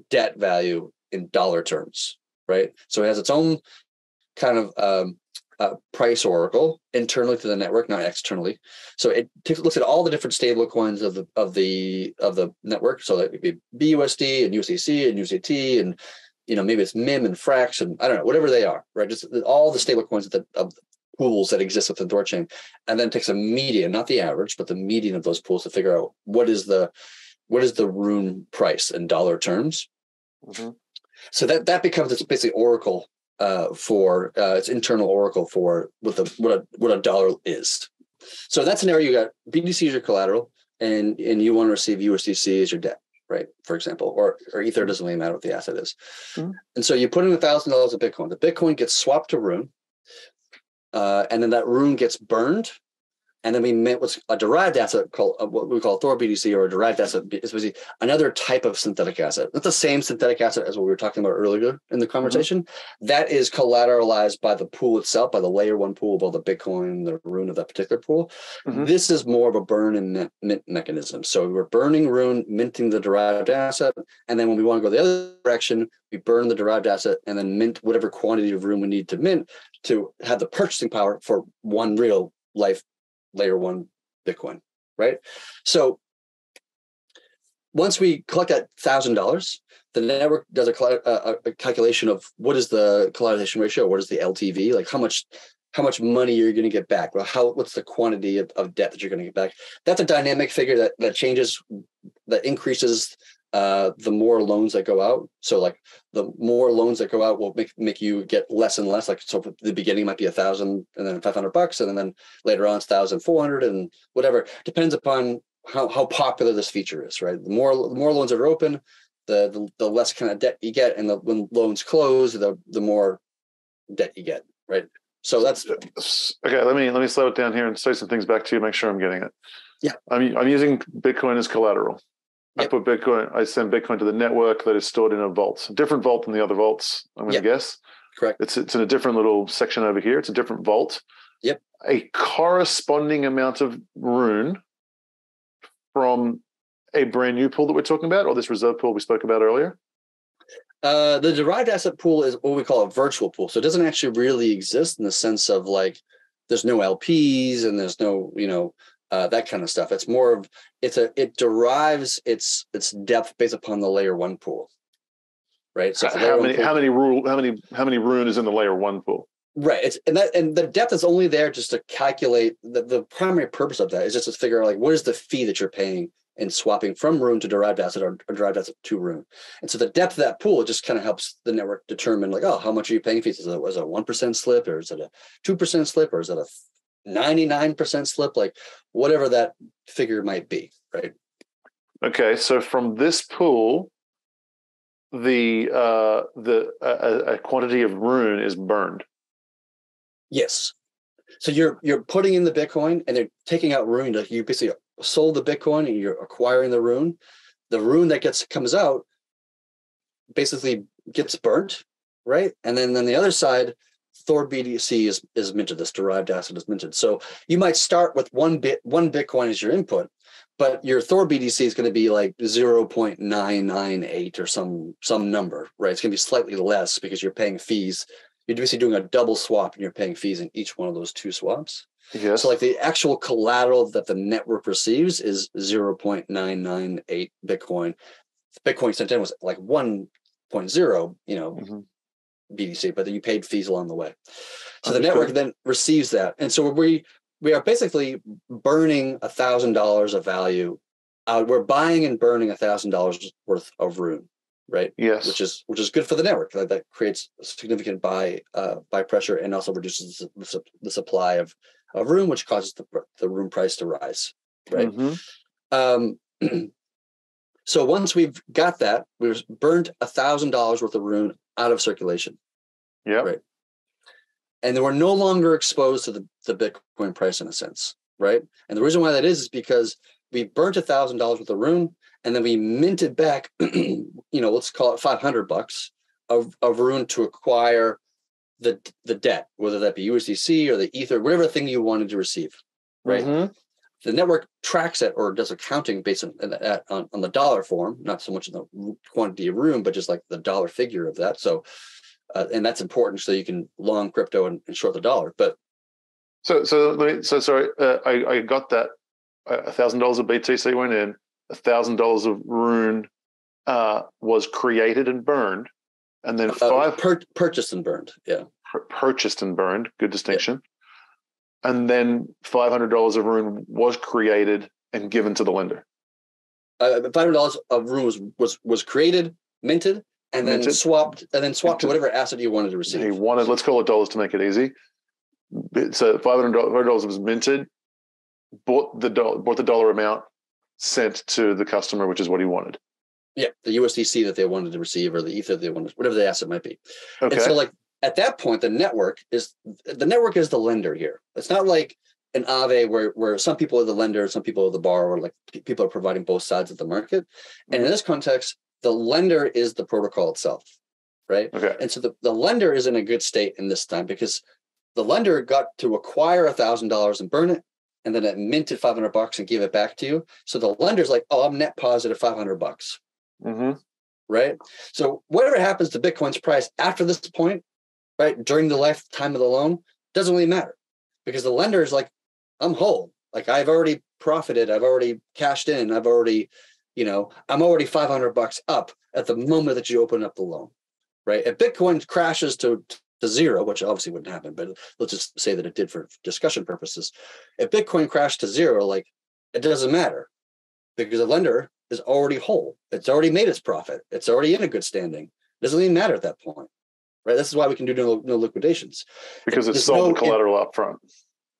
debt value in dollar terms, right? So it has its own kind of price oracle internally to the network, not externally. So it looks at all the different stable coins of the network. So that could be BUSD and USDC and USDT and maybe it's MIM and Frax and I don't know, whatever they are, right? Just all the stable coins of pools that exist within Thorchain, and then takes a median, not the average, but the median of those pools to figure out what is the Rune price in dollar terms. Mm-hmm. So that becomes its basically oracle for its internal oracle for what a dollar is. So in that scenario, you got BTC as your collateral, and you want to receive USDC as your debt, right? For example, or Ether, doesn't really matter what the asset is. Mm-hmm. And so you put in $1,000 of Bitcoin. The Bitcoin gets swapped to Rune, and then that Rune gets burned. And then we mint what's a derived asset called what we call Thor BTC, or a derived asset is basically another type of synthetic asset. Not the same synthetic asset as what we were talking about earlier in the conversation. Mm-hmm. That is collateralized by the pool itself, by the layer one pool, by the Bitcoin, the Rune of that particular pool. Mm-hmm. This is more of a burn and mint mechanism. So we're burning Rune, minting the derived asset, and then when we want to go the other direction, we burn the derived asset and then mint whatever quantity of Rune we need to mint to have the purchasing power for one real life layer one Bitcoin, right? So once we collect that $1,000, the network does a calculation of what is the collateralization ratio, what is the LTV, like how much money you're going to get back, what's the quantity of debt that you're going to get back. That's a dynamic figure that changes, that increases the more loans that go out. So like the more loans that go out will make you get less and less. Like, so at the beginning might be 1,000 and then $500, and then later on it's 1,400 and whatever. Depends upon how popular this feature is, right? The more loans that are open, the less kind of debt you get, and when loans close, the more debt you get, right? So that's okay. Let me slow it down here and say some things back to you. Make sure I'm getting it. Yeah, I'm using Bitcoin as collateral. Yep. I send Bitcoin to the network that is stored in a vault, a different vault than the other vaults, I'm going to guess. Correct. It's in a different little section over here. It's a different vault. Yep. A corresponding amount of Rune from a brand new pool that we're talking about, or this reserve pool we spoke about earlier? The derived asset pool is what we call a virtual pool. So it doesn't actually really exist in the sense of like there's no LPs and there's no, that kind of stuff. It's more of it derives its depth based upon the layer one pool, right? So how many Rune is in the layer one pool? Right. And the depth is only there just to calculate the primary purpose of that is just to figure out like what is the fee that you're paying in swapping from Rune to derived asset or derived asset to Rune. And so the depth of that pool just kind of helps the network determine like, oh, how much are you paying fees? Is it a 1% slip, or is it a 2% slip, or is it a 99% slip? Like whatever that figure might be, right? Okay, so from this pool, a quantity of Rune is burned. Yes. So you're putting in the Bitcoin and they're taking out Rune. Like you basically sold the Bitcoin and you're acquiring the Rune. The Rune that comes out basically gets burnt, right? And then on the other side, Thor BDC is minted. This derived asset is minted. So you might start with one Bitcoin as your input, but your Thor BDC is going to be like 0.998 or some number, right? It's going to be slightly less because you're paying fees. You're basically doing a double swap and you're paying fees in each one of those two swaps. Yes. So like the actual collateral that the network receives is 0.998 Bitcoin. Bitcoin sent in was like 1.0, BDC, but then you paid fees along the way. So the network then receives that. And so we are basically burning $1,000 of value. We're buying and burning $1,000 worth of Rune. Right. Yes. Which is good for the network. That creates significant buy pressure and also reduces the supply of Rune, which causes the Rune price to rise. Right. Mm-hmm. So once we've got that, we've burned $1,000 worth of Rune out of circulation. Yeah. Right. And then we're no longer exposed to the Bitcoin price in a sense. Right. And the reason why that is because we burnt $1,000 worth of Rune. And then we minted back, let's call it $500 of Rune to acquire the debt, whether that be USDC or the Ether, whatever thing you wanted to receive, right? Mm-hmm. The network tracks it or does accounting based on the dollar form, not so much in the quantity of Rune, but just like the dollar figure of that. So, and that's important so you can long crypto and short the dollar. But sorry, I got that $1,000 of BTC went in. $1,000 of Rune was created and burned, and then purchased and burned. Yeah, purchased and burned. Good distinction. Yeah. And then $500 of Rune was created and given to the lender. $500 of Rune was created, minted, and then swapped to whatever asset you wanted to receive. He wanted, let's call it dollars to make it easy. So $500 was minted, bought the dollar amount, sent to the customer, which is what he wanted. Yeah, the USDC that they wanted to receive, or the Ether they wanted, whatever the asset might be. Okay. And so, like at that point, the network is the lender here. It's not like an Aave where some people are the lender, some people are the borrower. Like people are providing both sides of the market. And in this context, the lender is the protocol itself, right? Okay. And so the lender is in a good state in this time because the lender got to acquire $1,000 and burn it. And then it minted $500 and gave it back to you. So the lender's like, oh, I'm net positive $500. Mm-hmm. Right. So whatever happens to Bitcoin's price after this point, right, during the lifetime of the loan, doesn't really matter because the lender is like, I'm whole. Like I've already profited. I've already cashed in. I've already, I'm already $500 up at the moment that you open up the loan. Right. If Bitcoin crashes to zero, which obviously wouldn't happen, but let's just say that it did for discussion purposes. If Bitcoin crashed to zero, like it doesn't matter because the lender is already whole. It's already made its profit. It's already in a good standing. It doesn't even matter at that point, right? This is why we can do no liquidations because it's sold the collateral up front.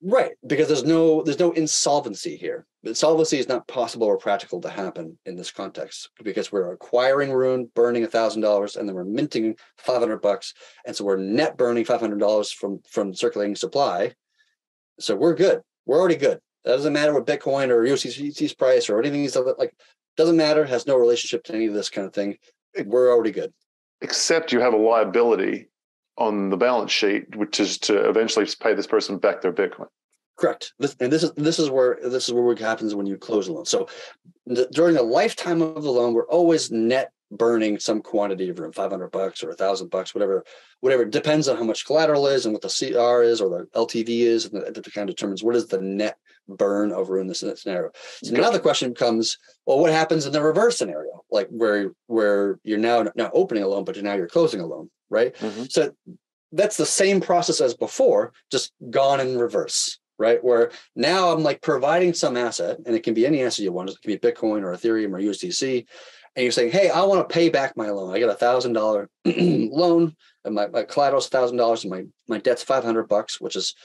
Right, because there's no insolvency here. Insolvency is not possible or practical to happen in this context because we're acquiring Rune, burning $1,000, and then we're minting $500, and so we're net burning $500 from circulating supply. So we're good. We're already good. That doesn't matter what Bitcoin or USDC's price or anything like. Doesn't matter. Has no relationship to any of this kind of thing. We're already good. Except you have a liability on the balance sheet, which is to eventually pay this person back their Bitcoin. Correct. This is where what happens when you close a loan. So during the lifetime of the loan, we're always net burning some quantity of Rune, $500 or $1,000, whatever. It depends on how much collateral is and what the CR is or the LTV is, and that kind of determines what is the net burn of Rune in this scenario. So now the question becomes, well, what happens in the reverse scenario, like where you're now not opening a loan, but now you're closing a loan, right? So that's the same process as before, just gone in reverse. Right, where now I'm like providing some asset, and it can be any asset you want. It can be Bitcoin or Ethereum or USDC, and you're saying, "Hey, I want to pay back my loan. I got $1,000 loan, and my collateral's $1,000, and my debt's $500, which is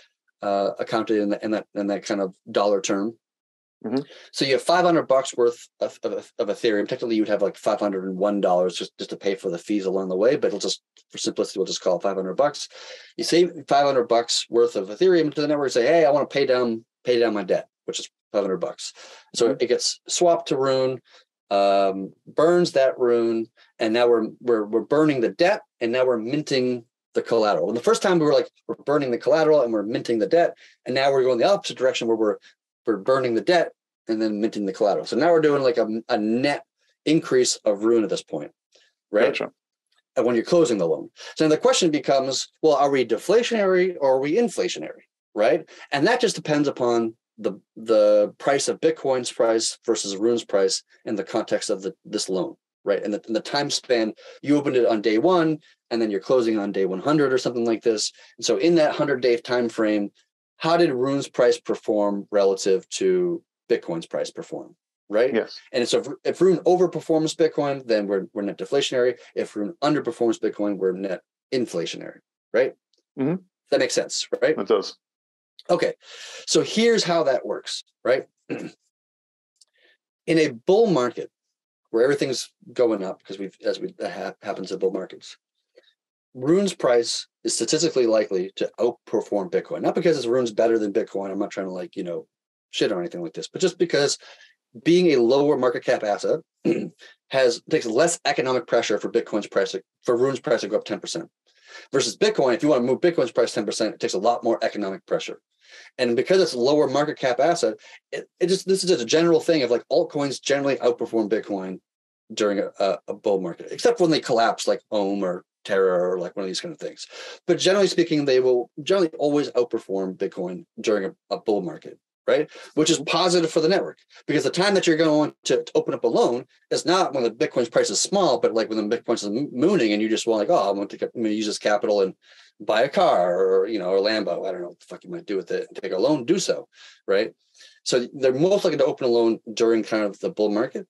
accounted in that kind of dollar term." So you have $500 worth of Ethereum. Technically, you'd have like $501 just to pay for the fees along the way, but it'll just, for simplicity, we'll just call it $500. You save $500 worth of Ethereum to the network. Say, hey, I want to pay down my debt, which is $500. So it gets swapped to Rune, burns that Rune, and now we're burning the debt, and now we're minting the collateral. And the first time we're burning the collateral and we're minting the debt, and now we're going the opposite direction where we're burning the debt and then minting the collateral. So now we're doing like a net increase of Rune at this point, right? Gotcha. And when you're closing the loan. So the question becomes, well, are we deflationary or are we inflationary, right? And that just depends upon the price of Bitcoin's price versus Rune's price in the context of this loan, right? And the time span, you opened it on day one, and then you're closing on day 100 or something like this. And so in that 100-day time frame, how did Rune's price perform relative to Bitcoin's price perform, right? Yes. And so if Rune overperforms Bitcoin, then we're net deflationary. If Rune underperforms Bitcoin, we're net inflationary, right? That makes sense, right? It does. Okay. So here's how that works, right? In a bull market where everything's going up, because happens in bull markets, Rune's price is statistically likely to outperform Bitcoin. Not because Rune's better than Bitcoin. I'm not trying to shit or anything like this, but just because being a lower market cap asset takes less economic pressure for Bitcoin's price, for Rune's price to go up 10%. Versus Bitcoin, if you want to move Bitcoin's price 10%, it takes a lot more economic pressure. And because it's a lower market cap asset, this is just a general thing of like altcoins generally outperform Bitcoin during a bull market, except when they collapse like Ohm or Terra or like one of these kind of things. But generally speaking, they will generally always outperform Bitcoin during a bull market, right? Which is positive for the network, because the time that you're going to open up a loan is not when the Bitcoin's price is small, but like when the Bitcoin's mooning and you just want I'm going to use this capital and buy a car or Lambo. I don't know what the fuck you might do with it and take a loan, do so, right? So they're most likely to open a loan during kind of the bull market.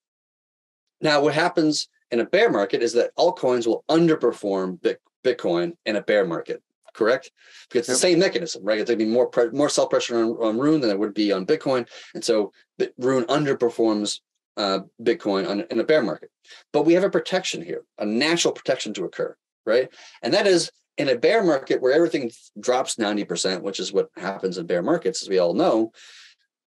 Now, what happens in a bear market is that altcoins will underperform Bitcoin in a bear market, correct? Because it's the same mechanism, right? There'd be more sell pressure on Rune than there would be on Bitcoin. And so Rune underperforms Bitcoin in a bear market. But we have a protection here, a natural protection to occur, right? And that is in a bear market where everything drops 90%, which is what happens in bear markets, as we all know,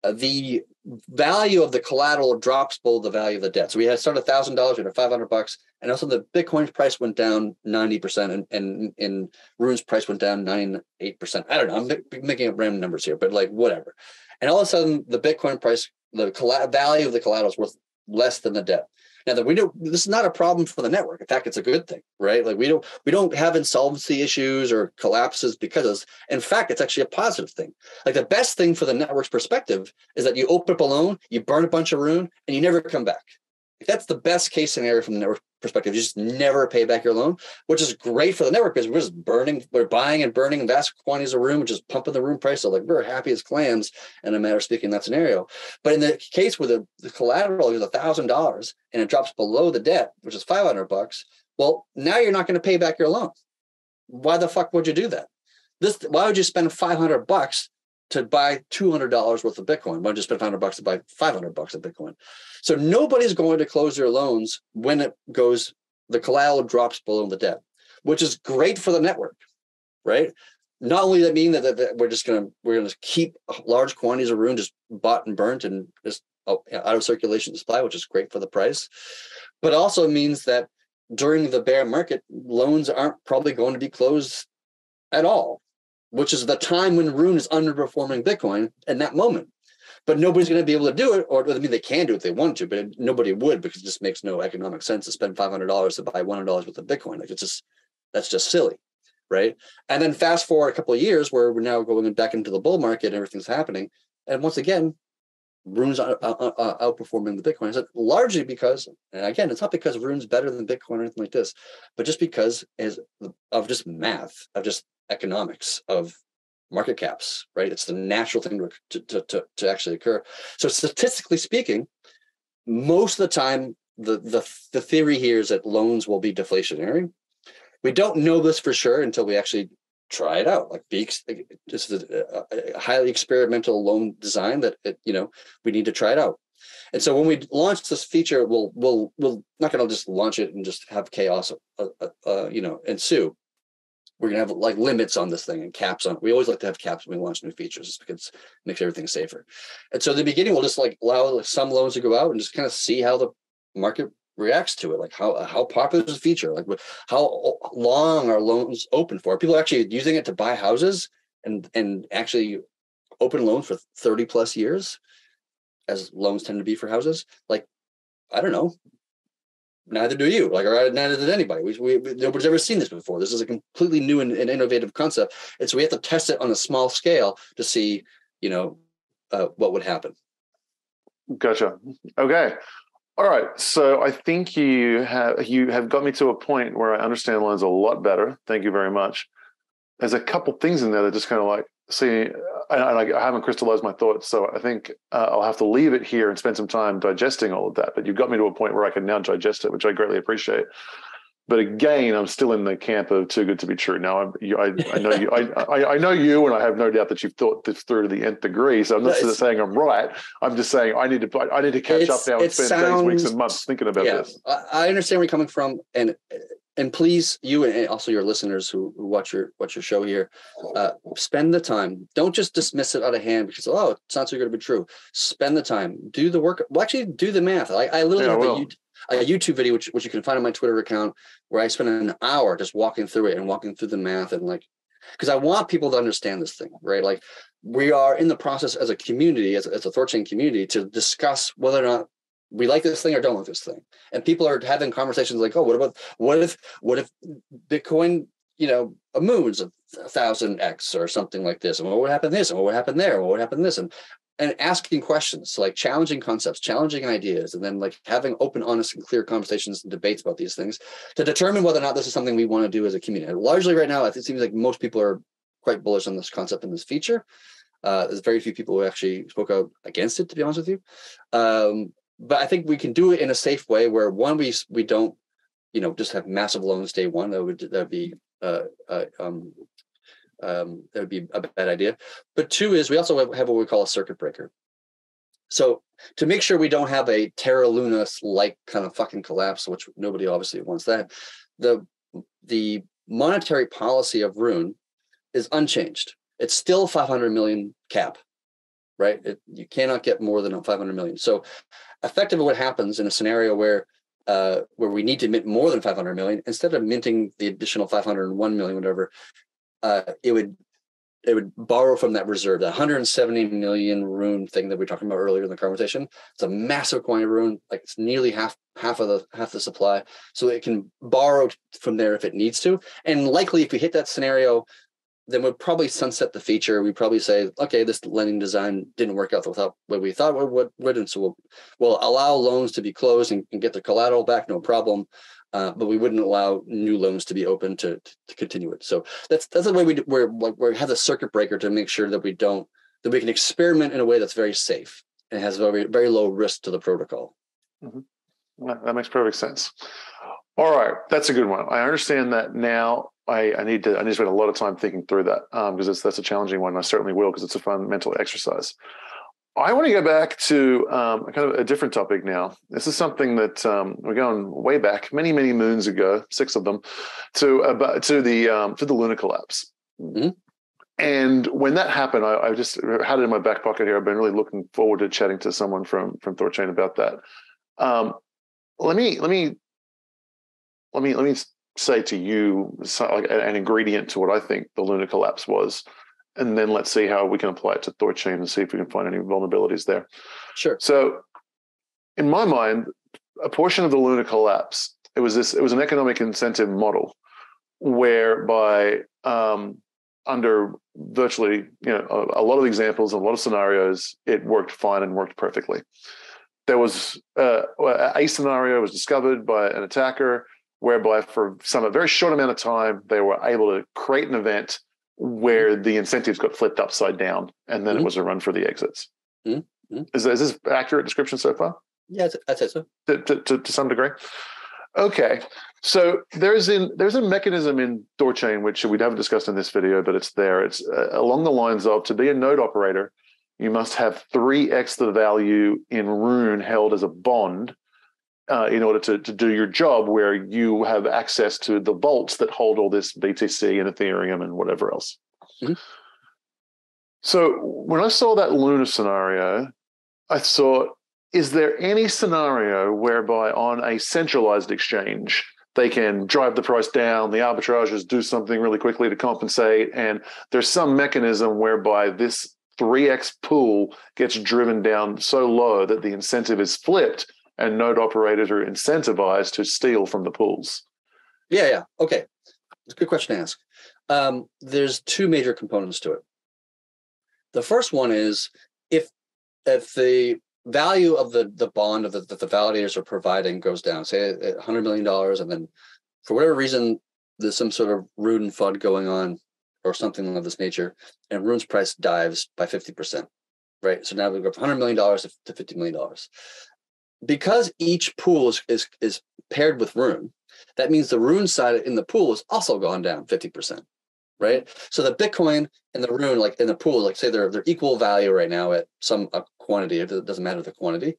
the value of the collateral drops below the value of the debt. So we had started $1,000, we had $500, and also the Bitcoin price went down 90%, and Rune's price went down 98%. I don't know. I'm making up random numbers here, but like whatever. And all of a sudden, the Bitcoin price, the value of the collateral is worth less than the debt. Now that this is not a problem for the network. In fact, it's a good thing, right? Like we don't have insolvency issues or collapses because in fact, it's actually a positive thing. Like the best thing for the network's perspective is that you open up a loan, you burn a bunch of Rune, and you never come back. That's the best case scenario from the network perspective. You just never pay back your loan, which is great for the network because we're buying and burning vast quantities of Rune, which is pumping the Rune price. So like we're happy as clams in a matter of speaking in that scenario. But in the case where the collateral is $1,000 and it drops below the debt, which is $500, well, now you're not going to pay back your loan. Why the fuck would you do that? Why would you spend $500 to buy $200 worth of Bitcoin? Why don't you spend $500 to buy $500 of Bitcoin? So nobody's going to close their loans when the collateral drops below the debt, which is great for the network, right? Not only does that mean that we're going to keep large quantities of Rune just bought and burnt and just out of circulation supply, which is great for the price, but also means that during the bear market, loans aren't probably going to be closed at all, which is the time when Rune is underperforming Bitcoin in that moment. but nobody's going to be able to do it, or I mean, they can do it if they want to, but nobody would, because it just makes no economic sense to spend $500 to buy $100 worth of Bitcoin. Like that's just silly, right? And then fast forward a couple of years where we're now going back into the bull market and everything's happening, and once again, Rune's outperforming the Bitcoin. So largely because, and again, it's not because Rune's better than Bitcoin or anything like this, but just because of just math, of just economics, of market caps, right? It's the natural thing to actually occur. So statistically speaking, most of the time, the theory here is that loans will be deflationary. We don't know this for sure until we actually try it out. Like this is a highly experimental loan design that we need to try it out. And so when we launch this feature, we'll not going to just launch it and just have chaos, ensue. We're going to have like limits on this thing and caps on it. We always like to have caps when we launch new features, just because it makes everything safer. And so in the beginning, we'll just like allow some loans to go out and just kind of see how the market reacts to it, like how popular is the feature, like how long are loans open for? Are people actually using it to buy houses and actually open loans for 30 plus years, as loans tend to be for houses? Like, I don't know. Neither do you, or neither did anybody. Nobody's ever seen this before. This is a completely new and innovative concept. And so we have to test it on a small scale to see, what would happen. Gotcha. Okay. All right, so I think you have got me to a point where I understand loans a lot better. Thank you very much. There's a couple things in there that just kind of like, see, I haven't crystallized my thoughts, so I think I'll have to leave it here and spend some time digesting all of that. But you've got me to a point where I can now digest it, which I greatly appreciate. But again, I'm still in the camp of too good to be true. Now, I know you. I know you, and I have no doubt that you've thought this through to the nth degree. So I'm not saying I'm right. I'm just saying I need to catch up now and spend days, weeks, and months thinking about this. I understand where you're coming from, and please, you and also your listeners who watch your show here, spend the time. Don't just dismiss it out of hand because it sounds too good to be true. Spend the time. Do the work. Well, actually, do the math. I literally have a YouTube video, which you can find on my Twitter account, where I spend an hour just walking through it and walking through the math, and because I want people to understand this thing, right? Like, we are in the process as a community, as a Thorchain community, to discuss whether or not we like this thing or don't like this thing. And people are having conversations like, what if Bitcoin, moons 1,000x or something like this, and what would happen this, and what would happen there, and what would happen this, and asking questions, like challenging concepts, challenging ideas, and then like having open, honest, and clear conversations and debates about these things to determine whether or not this is something we want to do as a community. And largely right now, it seems like most people are quite bullish on this concept and this feature. There's very few people who actually spoke out against it, to be honest with you. But I think we can do it in a safe way where, one, we don't, just have massive loans day one. That would be a bad idea. But two is we also have what we call a circuit breaker. So to make sure we don't have a Terra Luna like kind of fucking collapse, which nobody obviously wants that, the monetary policy of Rune is unchanged. It's still 500 million cap, right? You cannot get more than 500 million. So effectively what happens in a scenario where we need to mint more than 500 million, instead of minting the additional 501 million, whatever, it would borrow from that reserve, the 170 million Rune thing that we were talking about earlier in the conversation. It's a massive quantity of Rune, like it's nearly half the supply. So it can borrow from there if it needs to. And likely if we hit that scenario, then we'll probably sunset the feature. We probably say, okay, this lending design didn't work out without what we thought it would, and so we'll allow loans to be closed and get the collateral back, no problem. But we wouldn't allow new loans to be open to continue it. So that's the way we have a circuit breaker to make sure that we can experiment in a way that's very safe and has very, very low risk to the protocol. Mm-hmm. That makes perfect sense. All right, that's a good one. I understand that now. I need to spend a lot of time thinking through that because that's a challenging one. I certainly will, because it's a fun mental exercise. I want to go back to kind of a different topic now. This is something that we're going way back, many, many moons ago, 6 of them, to the Luna collapse. Mm-hmm. And when that happened, I just had it in my back pocket here. I've been really looking forward to chatting to someone from Thorchain about that. Let me say to you, like an ingredient to what I think the Luna collapse was, and then let's see how we can apply it to Thorchain and see if we can find any vulnerabilities there. Sure. So in my mind, a portion of the Luna collapse, it was an economic incentive model whereby under virtually, a lot of examples, a lot of scenarios, it worked fine and worked perfectly. There was a scenario was discovered by an attacker whereby for a very short amount of time, they were able to create an event where the incentives got flipped upside down, and then it was a run for the exits. Is this an accurate description so far? Yeah, I'd say so. To some degree. Okay, so there's a mechanism in Thorchain which we haven't discussed in this video, but it's there. It's along the lines of, to be a node operator, you must have 3x the value in Rune held as a bond in order to do your job, where you have access to the vaults that hold all this BTC and Ethereum and whatever else. So when I saw that Luna scenario, I thought, is there any scenario whereby on a centralized exchange, they can drive the price down, the arbitrageurs do something really quickly to compensate, and there's some mechanism whereby this 3x pool gets driven down so low that the incentive is flipped and node operators are incentivized to steal from the pools? Yeah. Okay. It's a good question to ask. There's two major components to it. The first one is if the value of the bond that the validators are providing goes down, say $100 million, and then for whatever reason, there's some sort of Rune FUD going on or something of this nature, and Rune's price dives by 50%, right? So now we go from $100 million to $50 million. Because each pool is paired with Rune, that means the Rune side in the pool has also gone down 50%, right? So the Bitcoin and the Rune, like in the pool, like say they're equal value right now at some quantity. It doesn't matter the quantity,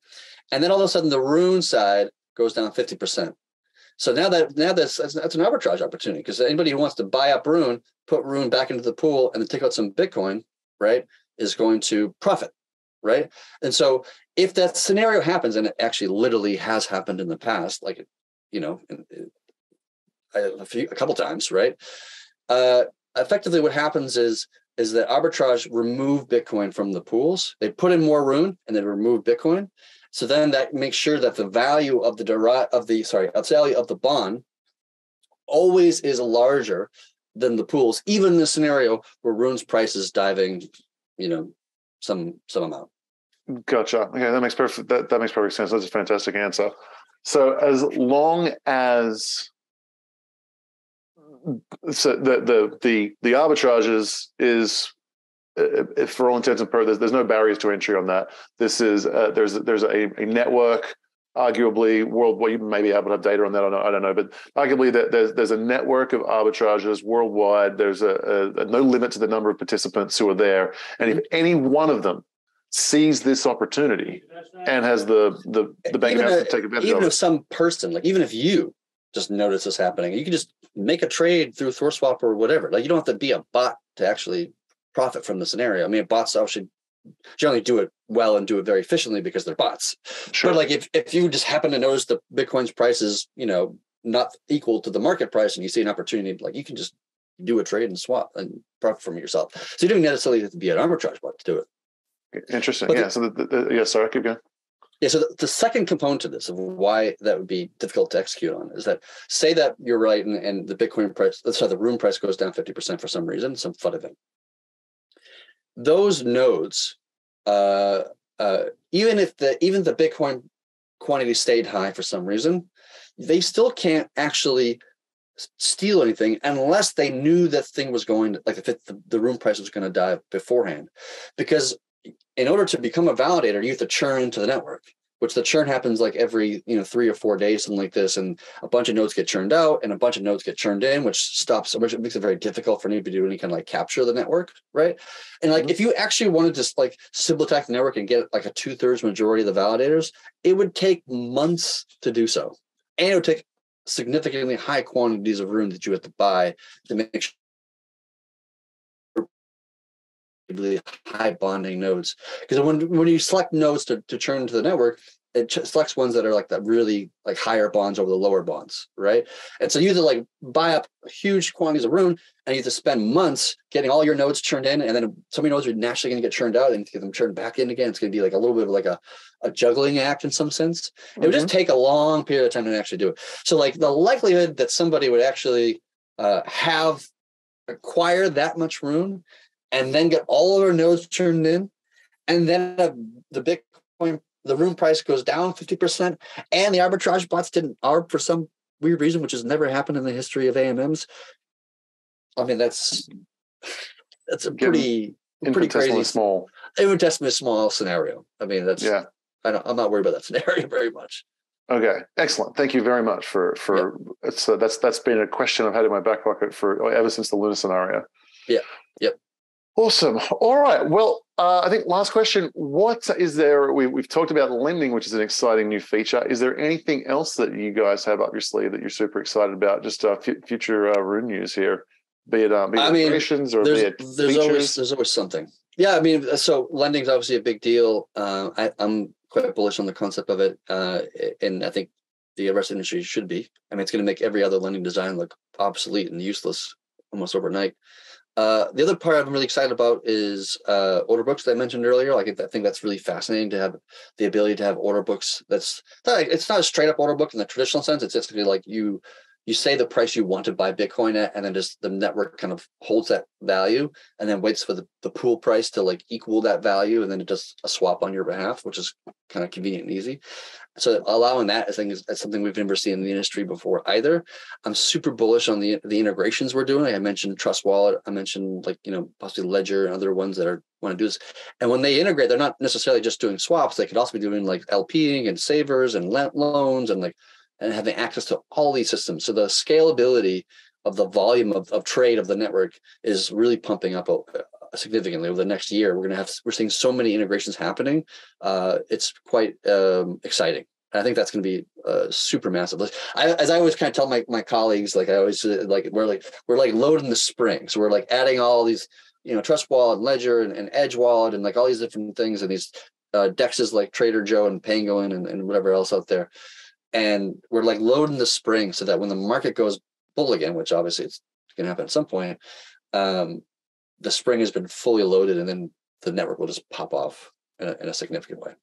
and then all of a sudden the Rune side goes down 50%. So now that's an arbitrage opportunity, because anybody who wants to buy up Rune, put Rune back into the pool, and then take out some Bitcoin, right, is going to profit, right? And so if that scenario happens, and it actually literally has happened in the past, like a couple times, right? Effectively, what happens is that arbitrage remove Bitcoin from the pools. They put in more Rune and then remove Bitcoin. So then that makes sure that the value of the value of the bond always is larger than the pools, even in the scenario where Rune's price is diving, some amount. Gotcha. Okay, that makes perfect sense. That's a fantastic answer. So as long as the arbitrage is if for all intents and purposes, there's no barriers to entry on that. This is there's a network, arguably worldwide. You may be able to have data on that. I don't know, but arguably there's a network of arbitrageurs worldwide. There's a no limit to the number of participants who are there, and if any one of them sees this opportunity and has the bank accounts to take advantage of it. Even if some person, like even if you just notice this happening, you can just make a trade through ThorSwap or whatever. Like you don't have to be a bot to actually profit from the scenario. I mean, bots actually generally do it well and do it very efficiently because they're bots. Sure. But like if you just happen to notice the Bitcoin's price is, not equal to the market price, and you see an opportunity, like you can just do a trade and swap and profit from it yourself. So you don't necessarily have to be an arbitrage bot to do it. Interesting. But sorry, keep going. Yeah, so the second component to this of why that would be difficult to execute on is that, say that you're right and the Bitcoin price, the Rune price goes down 50% for some reason, some FUD event. Those nodes, even the Bitcoin quantity stayed high for some reason, they still can't actually steal anything unless they knew that thing was going to, like the Rune price was going to dive beforehand. Because in order to become a validator, you have to churn into the network, which the churn happens like every 3 or 4 days, something like this, and a bunch of nodes get churned out and a bunch of nodes get churned in, which makes it very difficult for anybody to do any kind of like capture the network, right? And like if you actually wanted to like simple attack the network and get like a 2/3 majority of the validators, it would take months to do so, and it would take significantly high quantities of Rune that you have to buy to make sure really high bonding nodes. Because when you select nodes to churn into the network, it selects ones that are like the really like higher bonds over the lower bonds, right? And so you either like buy up huge quantities of Rune, and you have to spend months getting all your nodes churned in, and then so many nodes are naturally going to get churned out and get them churned back in again. It's going to be like a little bit of like a juggling act in some sense. It would just take a long period of time to actually do it. So like the likelihood that somebody would actually have acquired that much Rune and then get all of our nodes churned in, and then the Bitcoin, the Rune price goes down 50%, and the arbitrage bots didn't arb for some weird reason, which has never happened in the history of AMMs. I mean, that's a pretty crazy small, infinitesimally small scenario. I mean, that's I'm not worried about that scenario very much. Okay, excellent. Thank you very much for that's been a question I've had in my back pocket for ever since the Luna scenario. Yeah. Yep. Awesome. All right. Well, I think last question. What is there? We've talked about lending, which is an exciting new feature. Is there anything else that you guys have up your sleeve that you're super excited about? Just future Rune news here, be it integrations or be it features? There's always something. Yeah. I mean, so lending is obviously a big deal. I'm quite bullish on the concept of it, and I think the rest of the industry should be. I mean, it's going to make every other lending design look obsolete and useless almost overnight. The other part I'm really excited about is order books that I mentioned earlier. Like, I think that's really fascinating to have the ability to have order books. It's not a straight up order book in the traditional sense. It's just like you say the price you want to buy Bitcoin at, and then just the network kind of holds that value and then waits for the pool price to like equal that value, and then it does a swap on your behalf, which is kind of convenient and easy. So allowing that, I think, is something we've never seen in the industry before either. I'm super bullish on the integrations we're doing. Like I mentioned Trust Wallet. I mentioned possibly Ledger and other ones that want to do this. And when they integrate, they're not necessarily just doing swaps. They could also be doing like LPing and savers and loans and having access to all these systems. So the scalability of the volume of trade of the network is really pumping up significantly over the next year. We're seeing so many integrations happening. It's quite exciting. And I think that's going to be super massive. As I always kind of tell my colleagues, like I always we're loading the spring. So we're like adding all these, Trust Wallet, Ledger, and Edge Wallet, and like all these different things, and these dexes like Trader Joe and Pangolin and whatever else out there. And we're like loading the spring so that when the market goes bull again, which obviously it's going to happen at some point, the spring has been fully loaded, and then the network will just pop off in a significant way.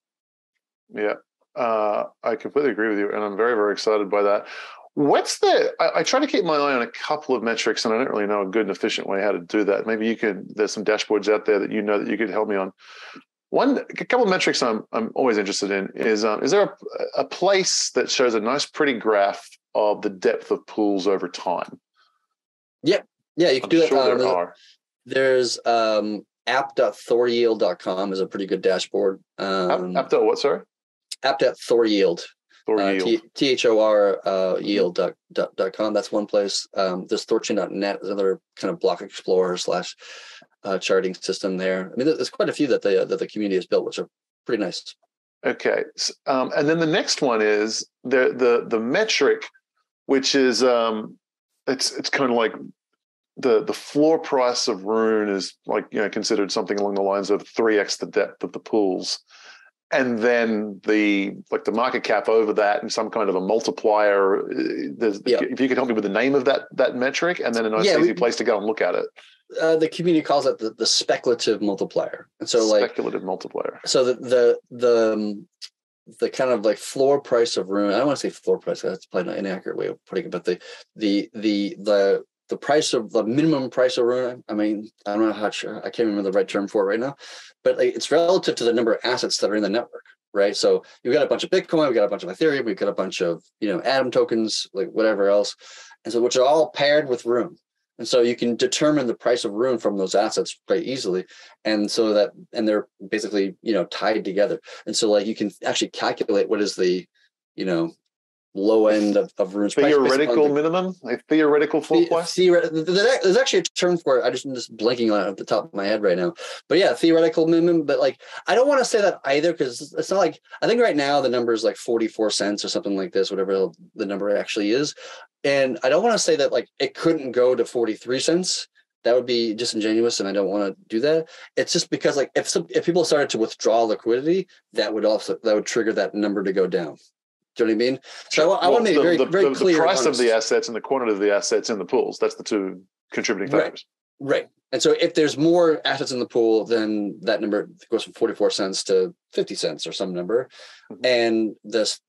Yeah, I completely agree with you, and I'm very, very excited by that. I try to keep my eye on a couple of metrics, and I don't really know a good and efficient way how to do that. Maybe there's some dashboards out there that that you could help me on. A couple of metrics I'm always interested in is there a place that shows a nice, pretty graph of the depth of pools over time? Yeah, you can do that. Sure there are. There's app.thoryield.com is a pretty good dashboard. App. What, sorry? App.thoryield. Thoryield. THOR yield.com. That's one place. There's Thorchain.net, another kind of block explorer / charting system there. I mean, there's quite a few that the community has built, which are pretty nice. Okay, and then the next one is the metric, which is it's kind of like the floor price of Rune is considered something along the lines of 3x the depth of the pools, and then the market cap over that and some kind of a multiplier. If you could help me with the name of that metric, and then a nice easy place to go and look at it. The community calls it the speculative multiplier, and so speculative multiplier. So the kind of like floor price of Rune. I don't want to say floor price. That's probably not an inaccurate way of putting it, but the price of the minimum price of Rune. I mean, I don't know how sure. I can't remember the right term for it right now, but it's relative to the number of assets that are in the network, right? So you've got a bunch of Bitcoin, we've got a bunch of Ethereum, we've got a bunch of Atom tokens, like whatever else, and so which are all paired with Rune. And so you can determine the price of Rune from those assets quite easily. And so they're basically, tied together. And so you can actually calculate what is the, low end of Rune's price. Theoretical minimum? A theoretical floor price? There's actually a term for it. I'm just blanking on it at the top of my head right now. But yeah, theoretical minimum. But I don't want to say that either, because it's not I think right now the number is 44 cents or something like this, whatever the number actually is. And I don't want to say that it couldn't go to 43 cents, that would be disingenuous, and I don't want to do that. It's just because like if people started to withdraw liquidity, that would trigger that number to go down. Do you know what I mean? So I want to make very clear. The price of the assets and the quantity of the assets in the pools, that's the two contributing factors. Right. And so if there's more assets in the pool, then that number goes from 44 cents to 50 cents or some number. Mm-hmm. And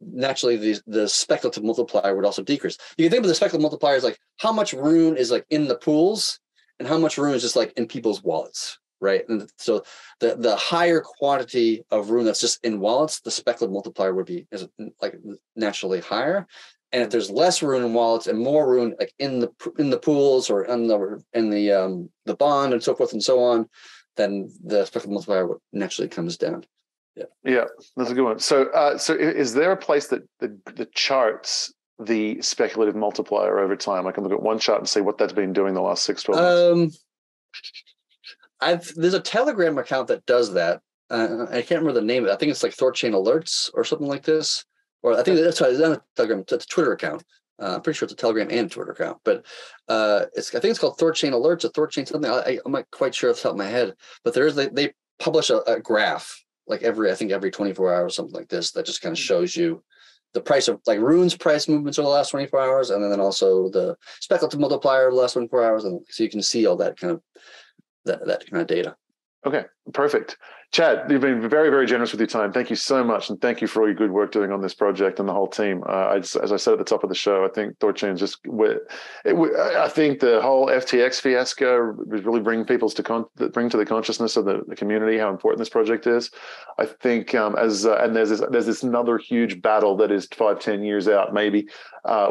naturally the speculative multiplier would also decrease. You can think of the speculative multiplier as like how much Rune is like in the pools and how much Rune is just like in people's wallets. Right. And so the higher quantity of Rune that's just in wallets, the speculative multiplier would be like naturally higher. And if there's less Rune in wallets and more Rune like in the pools or in the bond and so forth and so on, then the speculative multiplier naturally comes down. Yeah, that's a good one. So is there a place that charts the speculative multiplier over time? I can look at one chart and see what that's been doing the last 6-12 months. There's a Telegram account that does that. I can't remember the name of it. I think it's like Thorchain Alerts or something like this. Or I think that's why it's not a Telegram. It's a Twitter account. I'm pretty sure it's a Telegram and Twitter account. But I think it's called Thorchain Alerts or Thorchain something. I'm not quite sure off the top of my head. But they publish a graph like every 24 hours, something like this, that just kind of shows you the price of like Rune's price movements over the last 24 hours, and then also the speculative multiplier over the last 24 hours, and so you can see all that kind of that kind of data. Okay, perfect. Chad, you've been very, very generous with your time. Thank you so much, and thank you for all your good work doing on this project and the whole team. As I said at the top of the show, I think Thorchain is just. I think the whole FTX fiasco was really bring to the consciousness of the community how important this project is. I think and there's this another huge battle that is 5-10 years out maybe,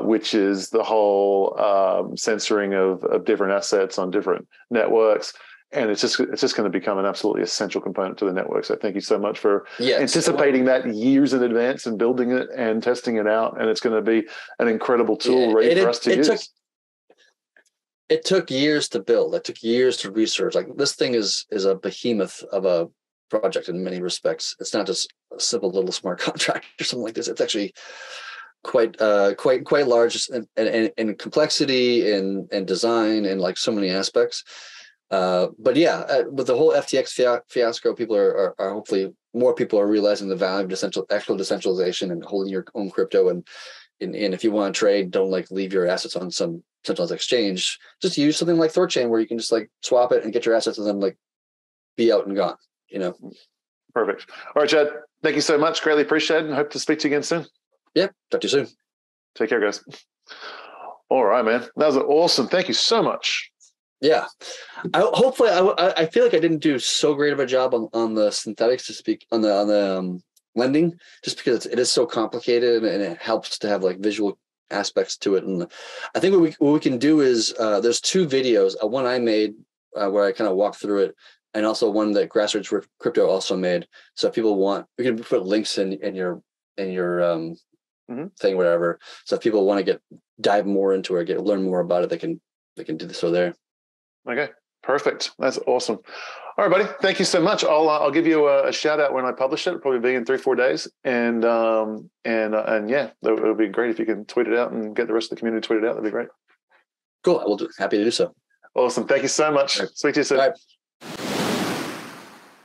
which is the whole censoring of different assets on different networks. And it's just going to become an absolutely essential component to the network. So thank you so much for anticipating that years in advance and building it and testing it out. And it's going to be an incredible tool ready for us to use. It took years to build. It took years to research. Like this thing is a behemoth of a project in many respects. It's not just a simple little smart contract or something like this. It's actually quite large in complexity and design and like so many aspects. But yeah, with the whole FTX fiasco, people are hopefully more people are realizing the value of actual decentralization and holding your own crypto. And if you want to trade, don't like leave your assets on some centralized exchange. Just use something like Thorchain where you can just like swap it and get your assets and then like be out and gone. Perfect. All right, Chad. Thank you so much. Greatly appreciate it, and hope to speak to you again soon. Yeah, talk to you soon. Take care, guys. All right, man. That was awesome. Thank you so much. Yeah, I feel like I didn't do so great of a job on the synthetics to speak on the lending, just because it is so complicated and it helps to have like visual aspects to it. And I think what we can do is there's 2 videos, one I made where I kind of walk through it, and also one that Grassroots Crypto also made. So if people want, we can put links in your thing, whatever. So if people want to dive more into it, or learn more about it, they can do this over there. Okay, perfect. That's awesome. All right, buddy. Thank you so much. I'll give you a shout out when I publish it. It'll probably be in 3-4 days. And yeah, it would be great if you can tweet it out and get the rest of the community to tweet it out. That'd be great. Cool. I will do. Happy to do so. Awesome. Thank you so much. Right. Speak to you soon. Bye.